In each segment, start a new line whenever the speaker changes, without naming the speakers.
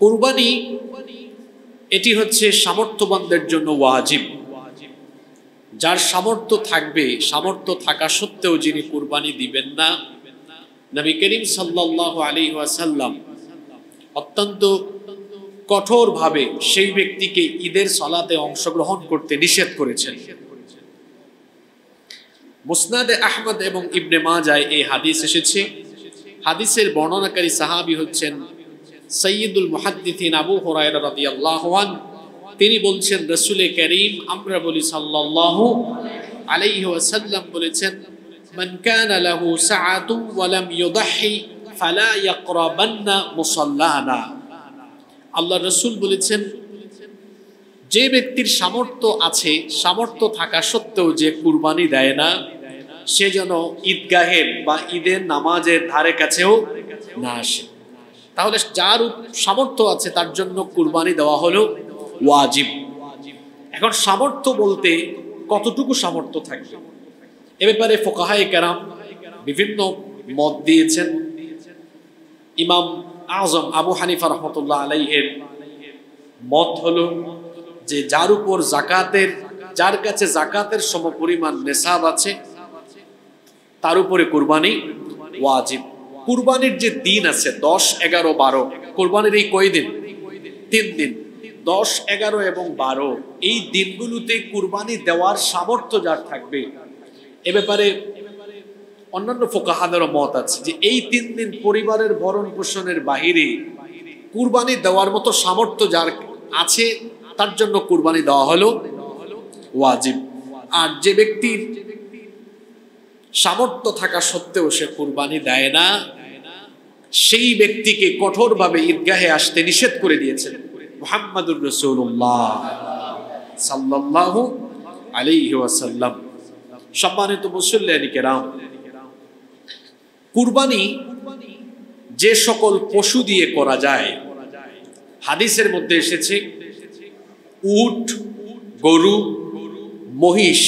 কুরবানি এটি হচ্ছে সামর্থ্যবানদের জন্য ওয়াজিব। যার সামর্থ্য থাকবে, সামর্থ্য থাকা সত্ত্বেও যিনি কুরবানি দিবেন না, নবী করিম সাল্লাল্লাহু আলাইহি ওয়াসাল্লাম অত্যন্ত কঠোরভাবে সেই ব্যক্তিকে ঈদের সালাতে অংশগ্রহণ করতে নিষেধ করেছেন। মুসনাদে আহমদ এবং ইবনে মাজায় এই হাদিস এসেছে। হাদিসের বর্ণনাকারী সাহাবী হচ্ছেন সাইয়্যিদুল মুহাদ্দিসিন আবু হুরায়রা রাদিয়াল্লাহু আনহু। তিনি বলছেন, রাসূলে কারীম আমরা বলি সাল্লাল্লাহু আলাইহি ওয়াসাল্লাম বলেছেন, মান কানা লাহু সাআতুন ওয়া লাম ইউদাহি ফালা ইয়াকরাবান্না মুসাল্লানা। আল্লাহ রাসূল বলেছেন, যে ব্যক্তির সামর্থ্য আছে, সামর্থ্য থাকা সত্ত্বেও যে কুরবানি দেয় না, সে যেন ঈদগাহের বা ঈদের নামাজের ধারে কাছেও না আসে। তাহলে যার সামর্থ্য আছে তার জন্য কুরবানি দেওয়া হলো ওয়াজিব। এখন সামর্থ্য বলতে কতটুকু সামর্থ্য থাকবে, এ ব্যাপারে ফুকাহায়ে কেরাম বিভিন্ন মত দিয়েছেন। ইমাম আজম আবু হানিফা রাহমাতুল্লাহ আলাইহির মত হলো যে যার উপর জাকাতের, যার কাছে জাকাতের সমপরিমাণ নেসাব আছে তার উপরে কুরবানি ওয়াজিব। কুরবানির যে দিন আছে 10, 11, 12, কুরবানির এই কয়দিন? 3 দিন, 10, 11 এবং 12, এই দিনগুলোতে কুরবানি দেওয়ার সামর্থ্য যার থাকবে, এ ব্যাপারে অন্যান্য ফুকাহাদের মত আছে যে এই 3 দিন পরিবারের ভরণ পোষণের বাহিরে কুরবানি দেওয়ার মতো সামর্থ্য যার আছে তার জন্য কুরবানি দেওয়া হলো ওয়াজিব। আর যে ব্যক্তির সামর্থ্য থাকা সত্ত্বেও সে কুরবানি দেয় না, সেই ব্যক্তিকে কঠোরভাবে ঈদগাহে আসতে নিষেধ করে দিয়েছেন মুহাম্মাদুর রাসূলুল্লাহ সাল্লাল্লাহু আলাইহি ওয়াসাল্লাম। সম্মানিত মুসল্লিয়ানে কেরাম, কুরবানি যে সকল পশু দিয়ে করা যায়, হাদিসের মধ্যে এসেছে উট, গরু, মহিষ,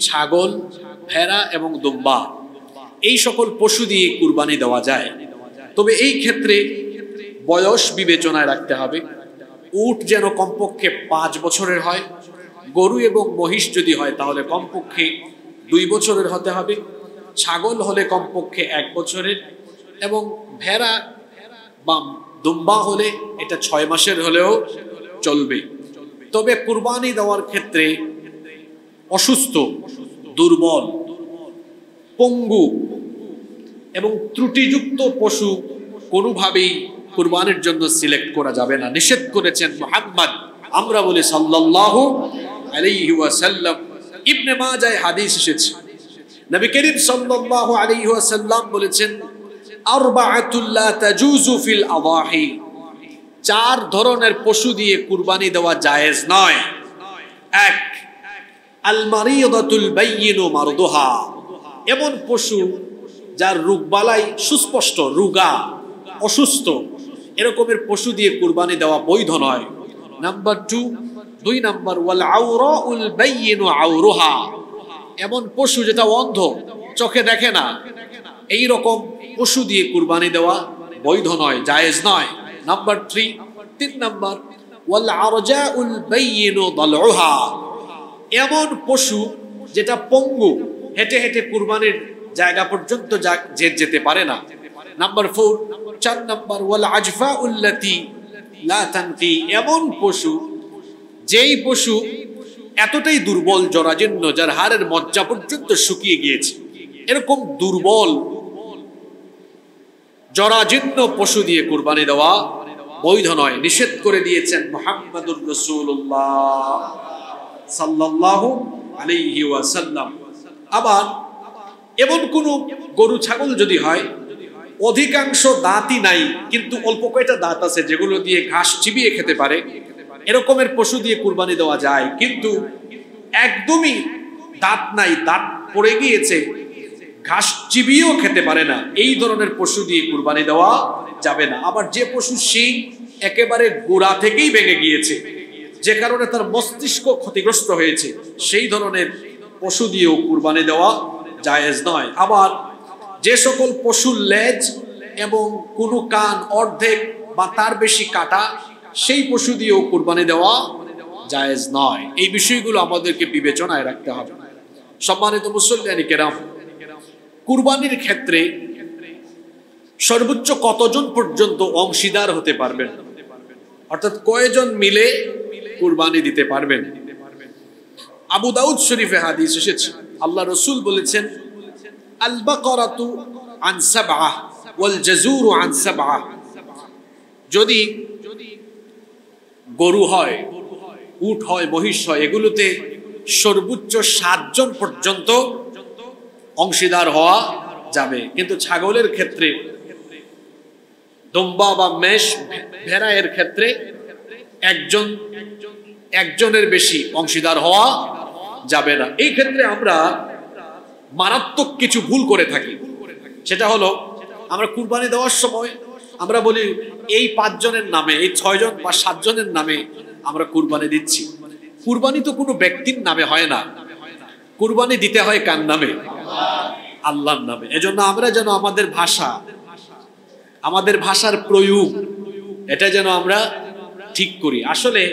ছাগল, ভেড়া এবং দুম্বা, এই সকল পশু দিয়ে কুরবানি দেওয়া যায়। তবে এই ক্ষেত্রে বয়স বিবেচনায় রাখতে হবে। উট যেন কমপক্ষে 5 বছরের হয়, গরু এবং মহিষ যদি হয় তাহলে কমপক্ষে 2 বছরের হতে হবে, ছাগল হলে কমপক্ষে 1 বছরের, এবং ভেড়া বা দুম্বা হলে এটা 6 মাসের হলেও চলবে। তবে কুরবানি দেওয়ার ক্ষেত্রে অসুস্থ, দুর্বল, পঙ্গু এবং ত্রুটিযুক্ত পশু কোনোভাবেই কুরবানির জন্য সিলেক্ট করা যাবে না, নিষেধ করেছেন মুহাম্মদ আমরা বলি সাল্লাল্লাহু আলাইহি ওয়াসাল্লাম। ইবনে মাজায় হাদিস এসেছে, নবী করিম সাল্লাল্লাহু আলাইহি ওয়াসাল্লাম বলেছেন, আরবাআতুল লা তাজুজু ফিল আযাহি, 4 ধরনের পশু দিয়ে কুরবানি দেওয়া জায়েজ নয়। 1, আল মারিদাতুল বাইয়িনু মারদুহা, এমন পশু যার রোগবালাই সুস্পষ্ট, রোগা, অসুস্থ, এরকমের পশু দিয়ে কুরবানি দেওয়া বৈধ নয়। নাম্বার 2 নাম্বার, ওয়াল আওরাউল বাইয়িনু আওরুহা, এমন পশু যেটা অন্ধ, চোখে দেখে না, এই রকম পশু দিয়ে কুরবানি দেওয়া বৈধ নয়, জায়েজ নয়। নাম্বার 3 নাম্বার, ওয়াল আরজাউল বাইয়িনু দালউহা, এমন পশু যেটা পঙ্গু, হেঁটে হেঁটে কুরবানির জায়গা পর্যন্ত যেতে পারে না। নাম্বার 4 নাম্বার, ওয়াল আজফাউল্লাতি লা তানকি, এমন পশু যেই পশু এতটাই দুর্বল, জরাজীর্ণ, যার হাড়ের মজ্জা পর্যন্ত শুকিয়ে গিয়েছে, এরকম দুর্বল জরাজীর্ণ পশু দিয়ে কুরবানি দেওয়া বৈধ নয়, নিষেধ করে দিয়েছেন মুহাম্মাদুর রাসূলুল্লাহ সাল্লাল্লাহু আলাইহি ওয়াসাল্লাম। আবার এমন কোন গরু ছাগল যদি হয় অধিকাংশ দাঁতই নাই কিন্তু অল্প কয়টা দাঁত আছে যেগুলো দিয়ে ঘাস চিবিয়ে খেতে পারে, এরকমের পশু দিয়ে কুরবানি দেওয়া যায়। কিন্তু একদমই দাঁত নাই, দাঁত পড়ে গিয়েছে, ঘাস চিবিয়েও খেতে পারে না, এই ধরনের পশু দিয়ে কুরবানি দেওয়া যাবে না। আবার যে পশু শিং একেবারে গোড়া থেকেই ভেঙে গিয়েছে, যে কারণে তার মস্তিষ্ক ক্ষতিগ্রস্ত হয়েছে, সেই ধরনের পশু দিয়েও কুরবানি দেওয়া জায়েজ নয়। আবার যে সকল পশুর লেজ এবং কোনো কান অর্ধেক বা তার বেশি কাটা সেই পশু দিয়েও কুরবানি দেওয়া জায়েজ নয়। এই বিষয়গুলো আমাদেরকে বিবেচনায় রাখতে হবে। সম্মানিত মুসল্লিয়ানি কেরাম, কুরবানির ক্ষেত্রে সর্বোচ্চ কতজন পর্যন্ত অংশীদার হতে পারবেন, অর্থাৎ কয়জন মিলে কুরবানি দিতে পারবেন? আবু দাউদ শরীফে হাদিস এসেছে, আল্লাহ রাসূল বলেছেন, আল বাকারাতু আন সাবআহ ওয়াল জাযুরু আন সাবআহ। যদি গরু হয়, উট হয়, মহিষ হয়, এগুলোতে সর্বোচ্চ 7 জন পর্যন্ত অংশীদার হওয়া যাবে। কিন্তু ছাগলের ক্ষেত্রে, দুম্বা বা মেষ, ভেড়া এর ক্ষেত্রে একজনের বেশি অংশীদার হওয়া যাবে না। এই ক্ষেত্রে আমরা মারাত্মক কিছু ভুল করে থাকি। সেটা হলো, আমরা কুরবানি দেওয়ার সময় আমরা বলি এই 5 জনের নামে, এই 6 জন বা 7 জনের নামে আমরা কুরবানি দিচ্ছি। কুরবানি তো কোনো ব্যক্তির নামে হয় না, কুরবানি দিতে হয় কার নামে? আল্লাহর নামে। এজন্য আমরা যেন আমাদের ভাষার প্রয়োগ এটা যেন আমরা ঠিক করি। আসলে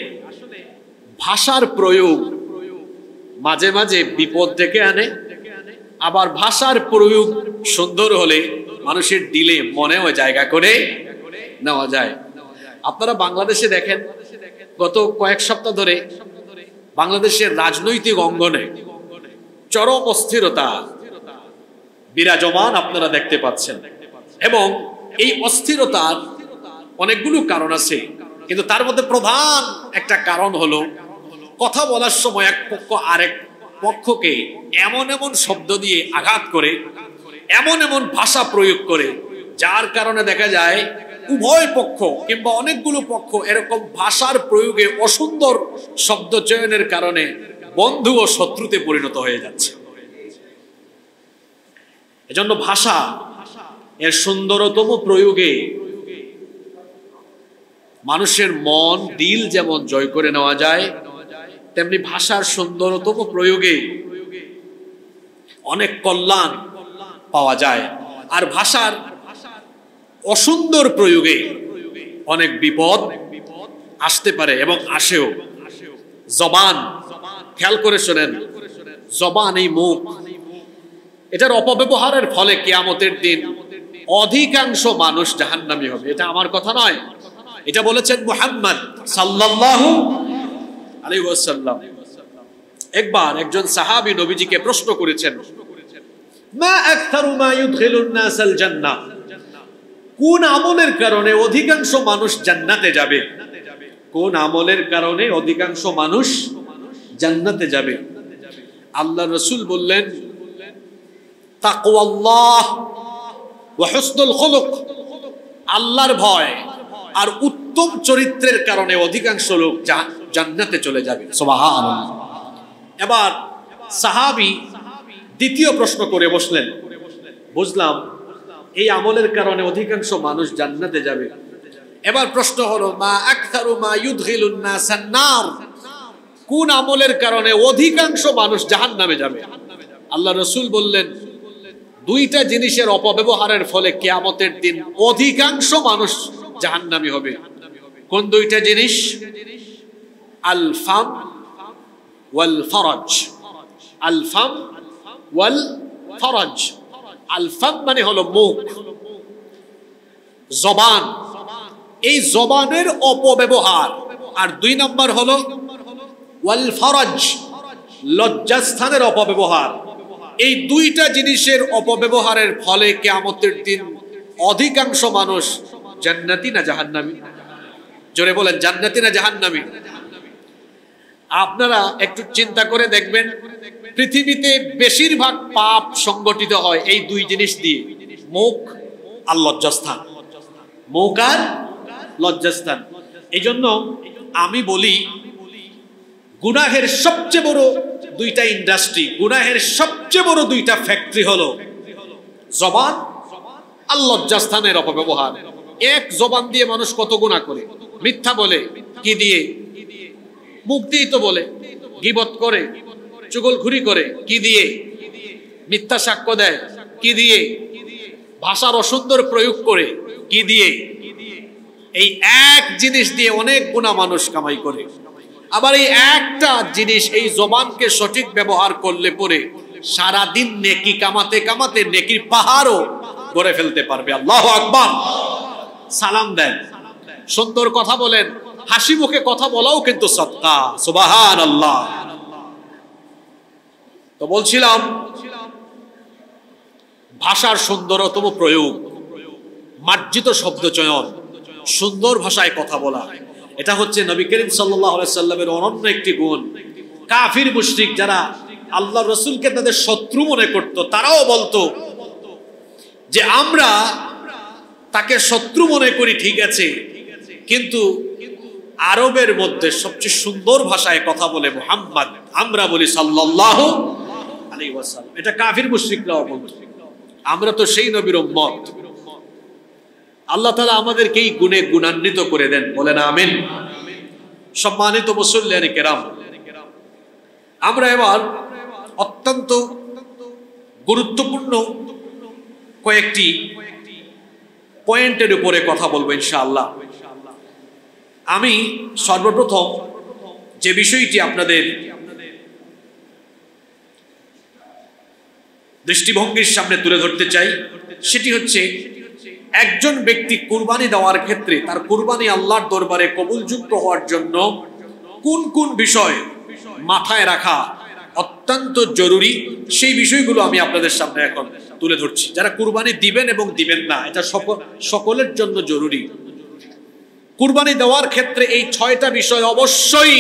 ভাষার প্রয়োগ মাঝে মাঝে বিপদ ডেকে আনে, আবার ভাষার প্রয়োগ সুন্দর হলে মানুষের দিলে মনেও জায়গা করে নেওয়া যায়। আপনারা বাংলাদেশে দেখেন, গত কয়েক সপ্তাহ ধরে বাংলাদেশের রাজনৈতিক অঙ্গনে চরম অস্থিরতা বিরাজমান আপনারা দেখতে পাচ্ছেন, এবং এই অস্থিরতার অনেকগুলো কারণ আছে, কিন্তু তার মধ্যে প্রধান একটা কারণ হলো কথা বলার সময় এক পক্ষ আরেক পক্ষকে এমন এমন শব্দ দিয়ে আঘাত করে, এমন এমন ভাষা প্রয়োগ করে, যার কারণে দেখা যায় উভয় পক্ষ কিংবা অনেকগুলো পক্ষ এরকম ভাষার প্রয়োগে অসুন্দর শব্দ চয়নের কারণে বন্ধু ও শত্রুতে পরিণত হয়ে যাচ্ছে। এজন্য ভাষা এর সুন্দরতম প্রয়োগে মানুষের মন দিল যেমন জয় করে নেওয়া যায়, তেমনি ভাষার সুন্দরতম প্রয়োগে অনেক কল্যাণ পাওয়া যায়। আর ভাষার অসুন্দর প্রয়োগে অনেক বিপদ আসতে পারে এবং আসেও। জবান, খেয়াল করে শোনেন, জবান, এই মুখ, এটার অপব্যবহারের ফলে কিয়ামতের দিন অধিকাংশ মানুষ জাহান্নামী হবে। এটা আমার কথা নয়, এটা বলেছেন মুহাম্মদ সাল্লাল্লাহু আলাইহি ওয়াসাল্লাম। একবার একজন সাহাবী নবীজিকে প্রশ্ন করেছেন, মা আকতারু মা ইউদখিলুন নাসাল জান্নাহ, কোন আমলের কারণে অধিকাংশ মানুষ জান্নাতে যাবে? কোন আমলের কারণে অধিকাংশ মানুষ জান্নাতে যাবে? আল্লাহর রাসূল বললেন, তাকওয়াল্লাহ ওয়া হুসনুল খুলুক, আল্লাহর ভয় আর উত্তম চরিত্রের কারণে অধিকাংশ লোক জান্নাতে চলে যাবে। সুবহানাল্লাহ। এবার সাহাবী দ্বিতীয় প্রশ্ন করে বসলেন, বুঝলাম এই আমলের কারণে অধিকাংশ মানুষ জান্নাতে যাবে। এবার প্রশ্ন হলো, মা আকতারু মা ইউদখিলুন নাসান নার, কোন আমলের কারণে অধিকাংশ মানুষ জাহান্নামে যাবে? আল্লাহ রাসূল বললেন, দুইটা জিনিসের অপব্যবহারের ফলে কিয়ামতের দিন অধিকাংশ মানুষ জাহান্নামী হবে। কোন দুইটা জিনিস? আল ফাম ওয়াল ফরজ। আল ফাম ওয়াল ফরজ। আল ফাম মানে হলো মুখ, জবান, এই জবানের অপব্যবহার। আর 2 নম্বর হলো ওয়াল ফরজ, লজ্জাস্থানের অপব্যবহার। এই দুইটা জিনিসের অপব্যবহারের ফলে কিয়ামতের দিন অধিকাংশ মানুষ জান্নাতি না জাহান্নামী? জোরে বলেন, জান্নাতি না জাহান্নামী? আপনারা একটু চিন্তা করে দেখবেন, পৃথিবীতে বেশিরভাগ পাপ সংগঠিত হয় এই 2 জিনিস দিয়ে, মুখ আর লজ্জাস্থান। মুখ আর লজ্জাস্থান। এই জন্য আমি বলি, গুনাহের সবচেয়ে বড় 2টা ইন্ডাস্ট্রি, গুনাহের সবচেয়ে বড় 2টা ফ্যাক্টরি হলো জবান আর লজ্জাস্থানের অপব্যবহার। এক জবান দিয়ে মানুষ কত গুনাহ করে, মিথ্যা বলে, কি দিয়ে? মুখ দিয়ে তো বলে। গীবত করে, চুগলখুরি করে, কি দিয়ে? মিথ্যা সাক্ষ্য দেয়, কি দিয়ে? ভাষার অসুন্দর প্রয়োগ করে, কি দিয়ে? এই এক জিনিস দিয়ে অনেক গুণা মানুষ কামাই করে। আবার এই একটা জিনিস, এই জবানকে সঠিক ব্যবহার করলে পরে সারাদিন নেকি কামাতে কামাতে নেকির পাহাড়ও গড়ে ফেলতে পারবে। আল্লাহু আকবার। সালাম দেন, সুন্দর কথা বলেন, হাসি মুখে কথা বলাও কিন্তু সদকা। সুবহানাল্লাহ। তো বলছিলাম ভাষার সুন্দরতম প্রয়োগ, মার্জিত শব্দ চয়ন, সুন্দর ভাষায় কথা বলা, এটা হচ্ছে নবী করিম সাল্লাল্লাহু আলাইহি সাল্লামের অনন্য একটি গুণ। কাফির মুশরিক যারা আল্লাহ রাসূলকে তাদের শত্রু মনে করত, তারাও বলতো যে আমরা তাকে শত্রু মনে করি, ঠিক আছে, কিন্তু আরবের মধ্যে সবচেয়ে সুন্দর ভাষায় কথা বলে মুহাম্মদ, আমরা বলি সাল্লাল্লাহু আলাইহি ওয়াসাল্লাম। এটা কাফির মুশরিকরাও বলতো। আমরা তো সেই নবীর উম্মত। আল্লাহ তাআলা আমাদেরকে এই গুণে গুণান্বিত করে দেন, বলেন আমিন। সম্মানিত মুসল্লিয়ানে কেরাম, আমরা এবার অত্যন্ত গুরুত্বপূর্ণ কয়েকটি পয়েন্টের উপরে কথা বলবো ইনশাআল্লাহ। আমি সর্বপ্রথম যে বিষয়টি আপনাদের দৃষ্টিভঙ্গির সামনে তুলে ধরতে চাই, সেটি হচ্ছে একজন ব্যক্তি কুরবানি দেওয়ার ক্ষেত্রে তার কুরবানি আল্লাহর দরবারে কবুলযোগ্য হওয়ার জন্য কোন কোন বিষয় মাথায় রাখা অত্যন্ত জরুরি, সেই বিষয়গুলো আমি আপনাদের সামনে এখন তুলে ধরছি। যারা কুরবানি দিবেন এবং দিবেন না, এটা সকলের জন্য জরুরি। কুরবানি দেওয়ার ক্ষেত্রে এই 6টা বিষয় অবশ্যই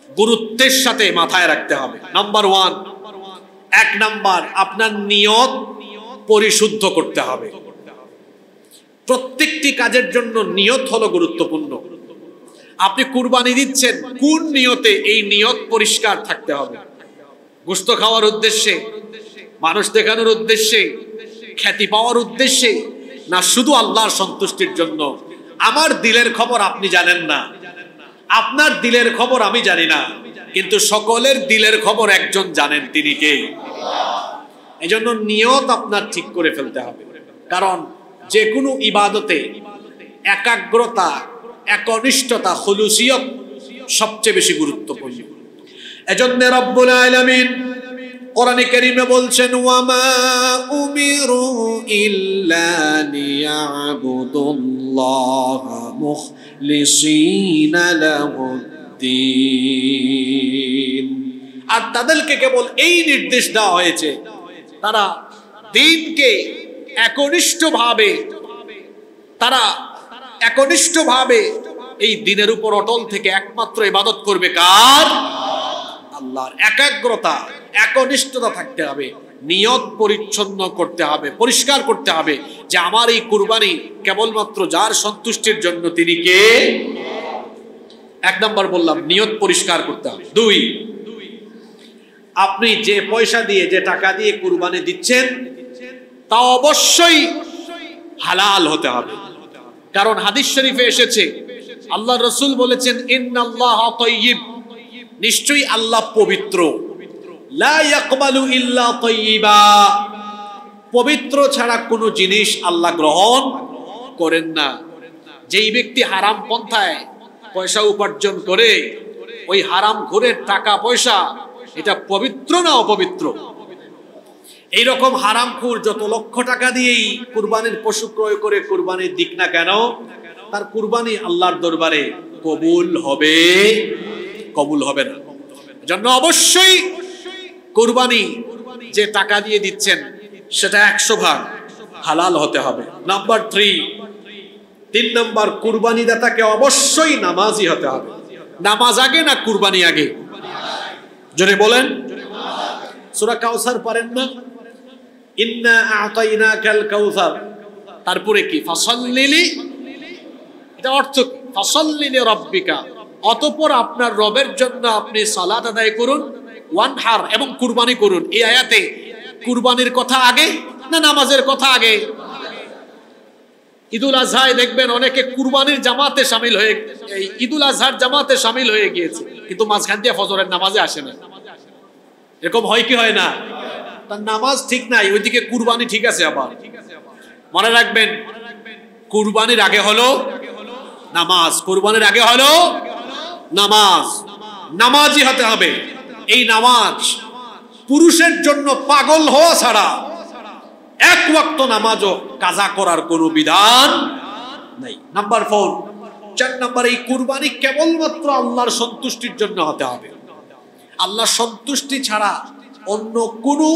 গুরুত্বের সাথে মাথায় রাখতে হবে। নাম্বার 1, 1 নাম্বার, আপনার নিয়ত পরিশুদ্ধ করতে হবে। প্রত্যেকটি কাজের জন্য নিয়ত হলো গুরুত্বপূর্ণ। আপনি কুরবানি দিচ্ছেন কোন নিয়তে, এই নিয়ত পরিষ্কার থাকতে হবে। গোশত খাওয়ার উদ্দেশ্যে, মানুষ দেখানোর উদ্দেশ্যে, খ্যাতি পাওয়ার উদ্দেশ্যে, না শুধু আল্লাহর সন্তুষ্টির জন্য? আমার দিলের খবর আপনি জানেন না, আপনার দিলের খবর আমি জানি না, কিন্তু সকলের দিলের খবর একজন জানেন, তিনি কে? এজন্য নিয়ত আপনার ঠিক করে ফেলতে হবে। কারণ যে কোনো ইবাদতে একাগ্রতা, একনিষ্ঠতা, খুলুসিয়ত সবচেয়ে বেশি গুরুত্বপূর্ণ। এজন্য রব্বুল আলামিন কোরআনে কারীমে বলছেন, ওয়ামা উমিরু ইল্লা লিয়াবুদুল্লাহা মুখলিসিনা লাহুদ্দিন। আর তাদেরকে কেবল এই নির্দেশ দেওয়া হয়েছে, তারা দ্বীনকে একনিষ্ঠভাবে এই দ্বীনের উপর অটল থেকে একমাত্র ইবাদত করবে কার? আল্লাহর। একাগ্রতা, একনিষ্ঠতা থাকতে হবে, নিয়ত পরিচ্ছন্ন করতে হবে, পরিষ্কার করতে হবে যে আমার এই কুরবানি কেবলমাত্র যার সন্তুষ্টির জন্য, তিনি কে? 1 নাম্বার বললাম, নিয়ত পরিষ্কার করতে হবে। 2, আপনি যে পয়সা দিয়ে, যে টাকা দিয়ে কুরবানি দিচ্ছেন তা অবশ্যই হালাল হতে হবে। কারণ হাদিস শরীফে এসেছে, আল্লাহ রাসূল বলেছেন, ইন্নাল্লাহা তাইয়্যিব, নিশ্চয়ই আল্লাহ পবিত্র, লা ইয়াকবালু ইল্লা তাইয়্যিবা, পবিত্র ছাড়া কোনো জিনিস আল্লাহ গ্রহণ করেন না। যেই ব্যক্তি হারাম পন্থায় পয়সা উপার্জন করে, ওই হারাম ঘুরের টাকা পয়সা, এটা পবিত্র না অপবিত্র? এইরকম হারামখোর যত লক্ষ টাকা দিয়েই কুরবানির পশু ক্রয় করে কুরবানির দিক না কেন, তার কুরবানি আল্লাহর দরবারে কবুল হবে? কবুল হবে না। এজন্য অবশ্যই কুরবানি যে টাকা দিয়ে দিচ্ছেন সেটা 100% হালাল হতে হবে। নাম্বার 3 নাম্বার, কুরবানি দাতাকে অবশ্যই নামাজি হতে হবে। নামাজ আগে না কুরবানি আগে? জোরে বলেন। সূরা কাউসার পারেন না? ইন্না আ'তাইনাকাল কাউসার, তারপরে কি? ফাসাল্লি, এটা অর্থ কি? ফাসাল্লি লিরাব্বিকা, অতঃপর আপনার রবের জন্য আপনি সালাত আদায় করুন, ওয়ানহার, এবং কুরবানি করুন। এই আয়াতে কুরবানির কথা আগে না নামাজের কথা আগে? ঈদুল আজহায় দেখবেন অনেকে কুরবানির জামাতে শামিল হয়ে, ঈদুল আজহার জামাতে শামিল হয়ে গিয়েছে, কিন্তু মাঝখান দিয়ে ফজরের নামাজে আসে না। এরকম হয় কি হয় না? তার নামাজ ঠিক নাই, ওইদিকে কুরবানি ঠিক আছে। আবার মনে রাখবেন, কুরবানির আগে হলো নামাজ, কুরবানির আগে হলো নামাজ। নামাজি হতে হবে। এই নামাজ পুরুষের জন্য পাগল হওয়া ছাড়া এক ওয়াক্ত নামাজও কাজা করার কোনো বিধান নাই। নাম্বার 4, 4 নাম্বার, এই কুরবানি কেবলমাত্র আল্লাহর সন্তুষ্টির জন্য হতে হবে। আল্লাহর সন্তুষ্টি ছাড়া অন্য কোনো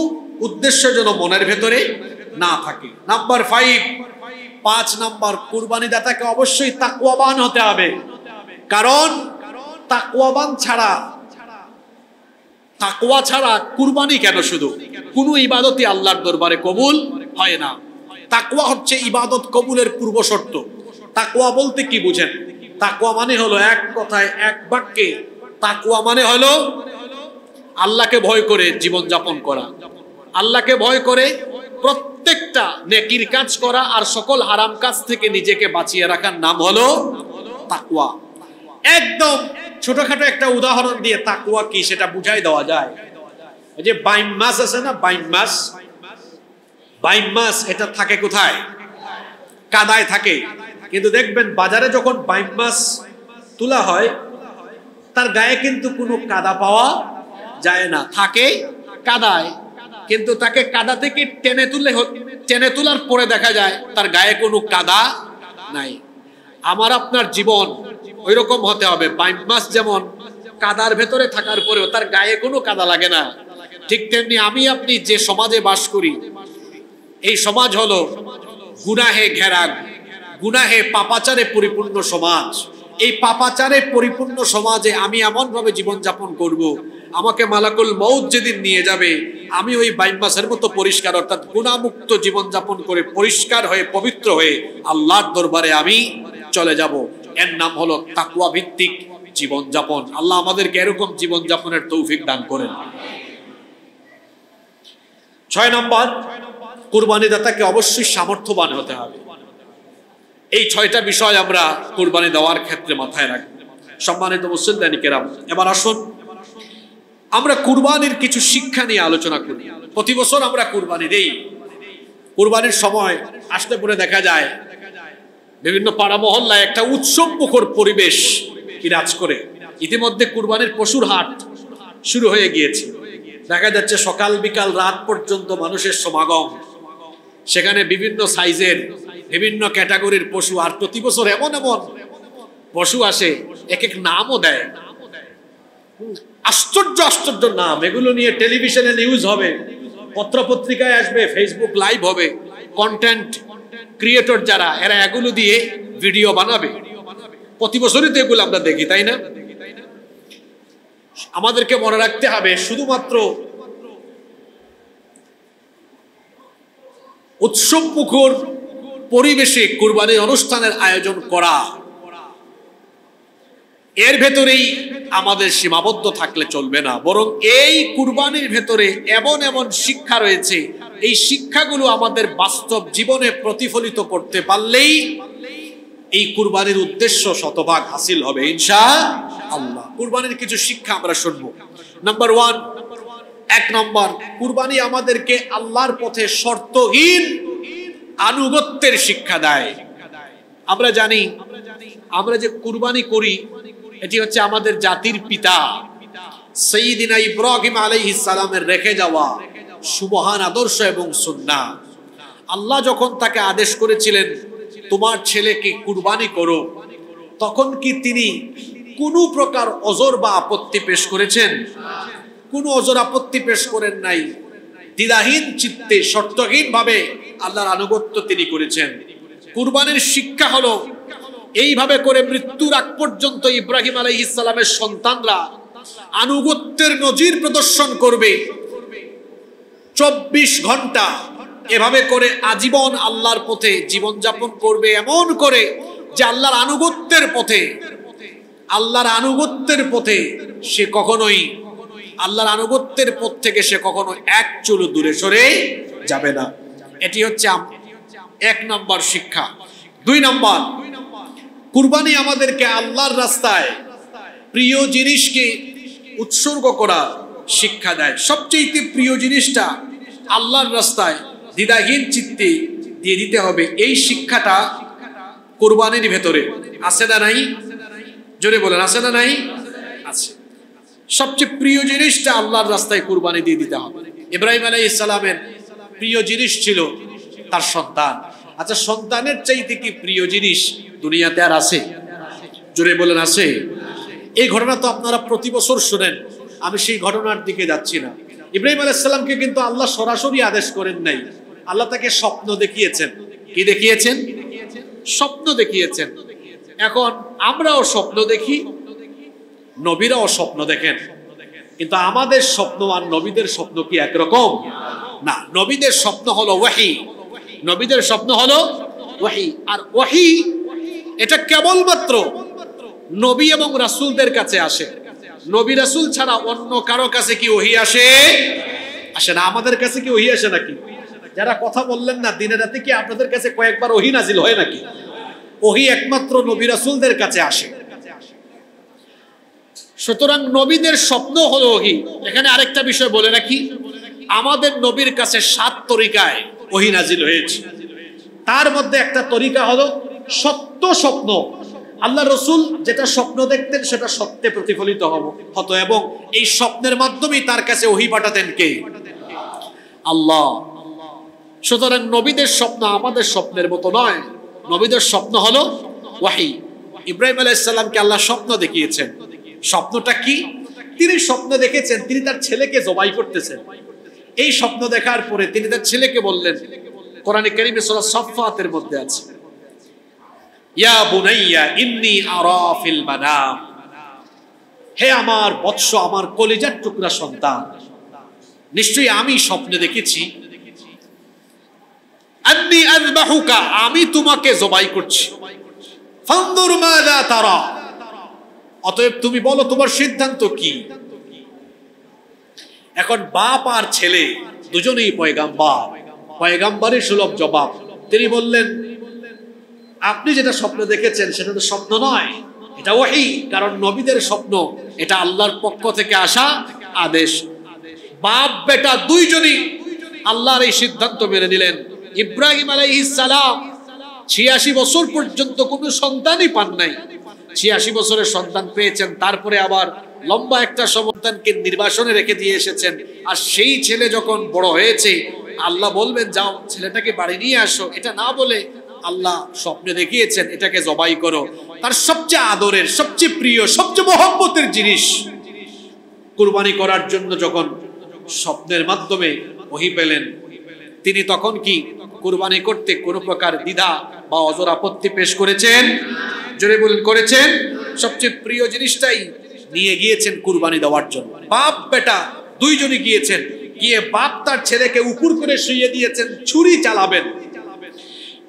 উদ্দেশ্য যেন মনের ভেতরে না থাকে। নাম্বার 5 নাম্বার, কুরবানি দাতাকে অবশ্যই তাকওয়াবান হতে হবে। কারণ তাকওয়াবান ছাড়া, তাকওয়া ছাড়া কুরবানি কেন, শুধু কোনো ইবাদতই আল্লাহর দরবারে কবুল হয় না। তাকওয়া হচ্ছে ইবাদত কবুলের পূর্ব শর্ত। তাকওয়া বলতে কি বুঝেন? তাকওয়া মানে হলো, এক কথায় এক বাক্যে, তাকওয়া মানে হলো আল্লাহকে ভয় করে জীবন যাপন করা, আল্লাহকে ভয় করে প্রত্যেকটা নেকির কাজ করা, আর সকল হারাম কাজ থেকে নিজেকে বাঁচিয়ে রাখার নাম হলো তাকওয়া। একদম ছোটখাটো একটা উদাহরণ দিয়ে তাকওয়া কি সেটা বুঝাই দেওয়া যায়। এই যে বাইম মাছ আছে না, বাইম মাছ, বাইম মাছ এটা থাকে কোথায়? কাদায় থাকে। কিন্তু দেখবেন বাজারে যখন বাইম মাছ তোলা হয়, তার গায়ে কিন্তু কোনো কাদা পাওয়া যায় না, থাকে কাদায়। কিন্তু তাকে কাদা থেকে টেনে তোলার পরে দেখা যায় তার গায়ে কোনো কাদা নাই। আমার আপনার জীবন ওই রকম হতে হবে। বাইম মাছ যেমন কাদার ভেতরে থাকার পরেও তার গায়ে কোনো কাদা লাগে না, ঠিক তেমনি আমি আপনি যে সমাজে বাস করি, এই সমাজ হলো গুনাহে ঘেরা, গুনাহে পাপাচারে পরিপূর্ণ সমাজ। এই পাপাচারে পরিপূর্ণ সমাজে আমি এমন ভাবে জীবন যাপন করব, আমাকে মালাকুল মউত যেদিন নিয়ে যাবে, আমি ওই বাইম মাছের মতো পরিষ্কার, অর্থাৎ গুনাহমুক্ত জীবন যাপন করে পরিষ্কার হয়ে পবিত্র হয়ে আল্লাহর দরবারে আমি চলে যাব। এর নাম হলো তাকওয়া ভিত্তিক জীবন যাপন। আল্লাহ আমাদেরকে এরকম জীবন যাপনের তৌফিক দান করেন। 6 নম্বর, কুরবানি দাতাকে অবশ্যই সামর্থ্যবান হতে হবে। এই 6টা বিষয় আমরা কুরবানি দেওয়ার ক্ষেত্রে মাথায় রাখব। সম্মানিত মুসল্লিয়ান কিরাম, এবার আসুন আমরা কুরবানির কিছু শিক্ষা নিয়ে আলোচনা করি। প্রতি বছর আমরা কুরবানি দেই। কুরবানির সময় আসলে পরে দেখা যায় বিভিন্ন পাড়া মহল্লায় একটা উৎসব মুখর পরিবেশ বিরাজ করে। ইতিমধ্যে কুরবানির পশুর হাট শুরু হয়ে গিয়েছে। দেখা যাচ্ছে সকাল বিকাল রাত পর্যন্ত মানুষের সমাগম। সেখানে বিভিন্ন সাইজের বিভিন্ন ক্যাটাগরির পশু, আর প্রতি বছর এমন এমন পশু আসে, এক এক নামও দেয়। আশ্চর্য আশ্চর্য নাম। এগুলো নিয়ে টেলিভিশনে নিউজ হবে, পত্রপত্রিকায় আসবে, ফেসবুক লাইভ হবে। কন্টেন্ট ক্রিয়েটর যারা, এরা এগুলো দিয়ে ভিডিও বানাবে। প্রতি বছরই তো এগুলো আমরা দেখি, তাই না? আমাদেরকে মনে রাখতে হবে, শুধুমাত্র উৎসব মুখর পরিবেশে কুরবানির অনুষ্ঠানের আয়োজন করা, এর ভেতরেই আমাদের সীমাবদ্ধ থাকলে চলবে না। বরং এই কুরবানির ভেতরে এমন এমন শিক্ষা রয়েছে, এই শিক্ষাগুলো আমাদের বাস্তব জীবনে প্রতিফলিত করতে পারলেই এই কুরবানির উদ্দেশ্য শতভাগ হাসিল হবে ইনশাআল্লাহ। কুরবানির কিছু শিক্ষা আমরা শুনব। নাম্বার 1 নম্বর, কুরবানি আমাদেরকে আল্লাহর পথে শর্তহীন আনুগত্যের শিক্ষা দেয়। আমরা জানি, আমরা যে কুরবানি করি, এটি হচ্ছে আমাদের জাতির পিতা সাইয়্যিদিনা ইব্রাহিম আলাইহিস সালামের রেখে যাওয়া সুবহান আদর্শ এবং সুন্নাহ। আল্লাহ যখন তাকে আদেশ করেছিলেন তোমার ছেলেকে কুরবানি করো, তখন কি তিনি কোনো প্রকার ওজর বা আপত্তি পেশ করেছেন? কোনো ওজর আপত্তি পেশ করেন নাই। দ্বিধাহীন চিত্তে শর্তহীন ভাবে আল্লাহর আনুগত্য তিনি করেছেন। কুরবানির শিক্ষা হলো, এইভাবে করে মৃত্যুর আগ পর্যন্ত ইব্রাহিম আলাইহিস সালামের সন্তানরা আনুগত্যের নজির প্রদর্শন করবে। 24 ঘন্টা এভাবে করে আজীবন আল্লাহর পথে জীবন যাপন করবে, এমন করে যে আল্লাহর আনুগত্যের পথে সে কখনোই, আল্লাহর আনুগত্যের পথ থেকে সে কখনো এক চুল দূরে সরে যাবে না। এটি হচ্ছে 1 নম্বর শিক্ষা। 2 নম্বর, কুরবানি আমাদেরকে আল্লাহর রাস্তায় প্রিয় জিনিসকে উৎসর্গ করা শিক্ষা দেয়। সবচেয়ে প্রিয় জিনিসটা আল্লাহর রাস্তায় দ্বিধাহীন চিত্তে দিয়ে দিতে হবে। এই শিক্ষাটা কুরবানির ভেতরে আছে না নাই? জোরে বলেন, আছে না নাই? আছে। সবচেয়ে প্রিয় জিনিসটা আল্লাহর রাস্তায় কুরবানি দিয়ে দিতে হবে। ইব্রাহিম আলাইহিস সালামের প্রিয় জিনিস ছিল তার সন্তান। আচ্ছা, সন্তানের চাইতে কি প্রিয় জিনিস দুনিয়াতে আর আছে? জোরে বলেন, আছে? এই ঘটনা তো আপনারা প্রতি বছর শুনেন, আমি সেই ঘটনার দিকে যাচ্ছি না। ইব্রাহিম আলাইহিস সালামকে কিন্তু আল্লাহ সরাসরি আদেশ করেন নাই, আল্লাহ তাকে স্বপ্ন দেখিয়েছেন। কি দেখিয়েছেন? স্বপ্ন দেখিয়েছেন। এখন আমরাও স্বপ্ন দেখি, নবীরাও স্বপ্ন দেখেন, কিন্তু আমাদের স্বপ্ন আর নবীদের স্বপ্ন কি একরকম? না। নবীদের স্বপ্ন হলো ওয়াহি, নবীদের স্বপ্ন হলো ওয়াহি। আর ওয়াহি এটা কেবলমাত্র নবী এবং রাসূলদের কাছে আসে। নবী রাসূল ছাড়া অন্য কারো কাছে কি ওহী আসে? আসে না। আমাদের কাছে কি ওহী আসে নাকি? যারা কথা বললেন না, দিনে রাতে কি আপনাদের কাছে কয়েকবার ওহী নাজিল হয় নাকি? ওহী একমাত্র নবী রাসূলদের কাছে আসে। সুতরাং নবীদের স্বপ্ন হলো ওহী। এখানে আরেকটা বিষয় বলে রাখি, আমাদের নবীর কাছে 7 তরিকায় ওহী নাজিল হয়েছে। তার মধ্যে একটা তরিকা হলো সত্য স্বপ্ন। আল্লাহ রসুল যেটা স্বপ্ন দেখতেন সেটা সত্যে প্রতিফলিত হতো, এবং এই স্বপ্নের মাধ্যমেই তার কাছে ওহী পাঠাতেন কে? আল্লাহ। সুতরাং নবীদের স্বপ্ন আমাদের স্বপ্নের মতো নয়, নবীদের স্বপ্ন হলো ওয়াহি। ইব্রাহিম আলাইহিস সালামকে আল্লাহ স্বপ্ন দেখিয়েছেন। স্বপ্নটা কি? তিনি স্বপ্ন দেখেছেন তিনি তার ছেলেকে জবাই করতেছেন। এই স্বপ্ন দেখার পরে তিনি তার ছেলেকে বললেন, কোরআনে কারীমে সূরা সাফফাতের মধ্যে আছে, ইয়া বুনাইয়া ইন্নী আরা ফিল মানাম, হে আমার বৎস, আমার কলিজার টুকরা সন্তান, নিশ্চয়ই আমি স্বপ্নে দেখেছি, আন্নী আযবাহুকা, আমি তোমাকে জবাই করছি, ফানজুর মাযা তারা, অতএব তুমি বলো তোমার সিদ্ধান্ত কি। এখন বাপ আর ছেলে দুজনেই পয়গাম্বার, পয়গাম্বারের সুলভ জবাব। তিনি বললেন, আপনি যেটা স্বপ্ন দেখেছেন সেটা তো স্বপ্ন নয়, এটা ওহী। কারণ নবীদের স্বপ্ন এটা আল্লাহর পক্ষ থেকে আসা আদেশ। বাপ বেটা দুইজনই আল্লাহর এই সিদ্ধান্ত মেনে নিলেন। ইব্রাহিম আলাইহিস সালাম 86 বছর পর্যন্ত কোনো সন্তানই পান নাই, 86 বছরের সন্তান পেয়েছেন, তারপরে আবার লম্বা একটা সন্তানকে নির্বাসনে রেখে দিয়ে এসেছেন। আর সেই ছেলে যখন বড় হয়েছে, আল্লাহ বলবেন যাও ছেলেটাকে বাড়ি নিয়ে আসো, এটা না বলে আল্লাহ স্বপ্নে দেখিয়েছেন এটাকে জবাই করো। তার সবচেয়ে আদরের, সবচেয়ে প্রিয়, সবচেয়ে মহব্বতের জিনিস কুরবানি করার জন্য যখন স্বপ্নের মাধ্যমে ওহী পেলেন, তিনি তখন কি কুরবানি করতে কোনো প্রকার দ্বিধা বা অজর আপত্তি পেশ করেছেন? জোরে বলেন, করেছেন। সবচেয়ে প্রিয় জিনিসটাই নিয়ে গিয়েছেন কুরবানি দেওয়ার জন্য। বাপ বেটা দুইজনই গিয়েছেন, গিয়ে বাপ তার ছেলেকে উপর করে শুইয়ে দিয়েছেন, ছুরি চালাবেন।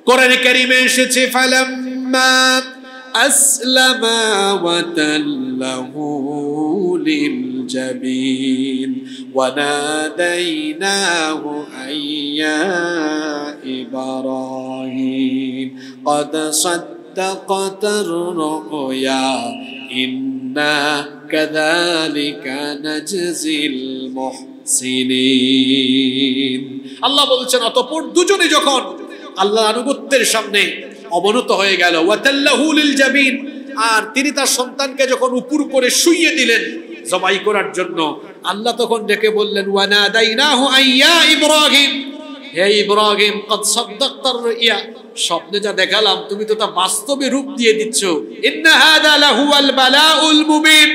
কোরআনে কারীমে এসেছে, ফালাম্মা আসলামা ওয়া তাল্লাহু লিল জাবিন ওয়া নাদাইনাহু আইয়া ইব্রাহিম ক্বাদ সাদ্দাকাতার রুয়া ইন্না কাযালিকা নাজজিল মুহসিনিন। আল্লাহ বলছেন, অতঃপর দুজনে যখন আল্লাহর আনুগত্যের সামনে অবনত হয়ে গেল, ওয়াতাল্লাহু লিল জাবিন, আর তিনি তার সন্তানকে যখন উপর করে শুইয়ে দিলেন জবাই করার জন্য, আল্লাহ তখন ডেকে বললেন, ওয়া নাদাইনাহু আইয়া ইব্রাহিম, হে ইব্রাহিম ক্বাদ সাদ্দাকতার রুয়া, স্বপ্নে যা দেখালাম তুমি তো তা বাস্তবে রূপ দিয়ে দিচ্ছ। ইন্না হাযা লাহুয়াল বালাউল মুবিন,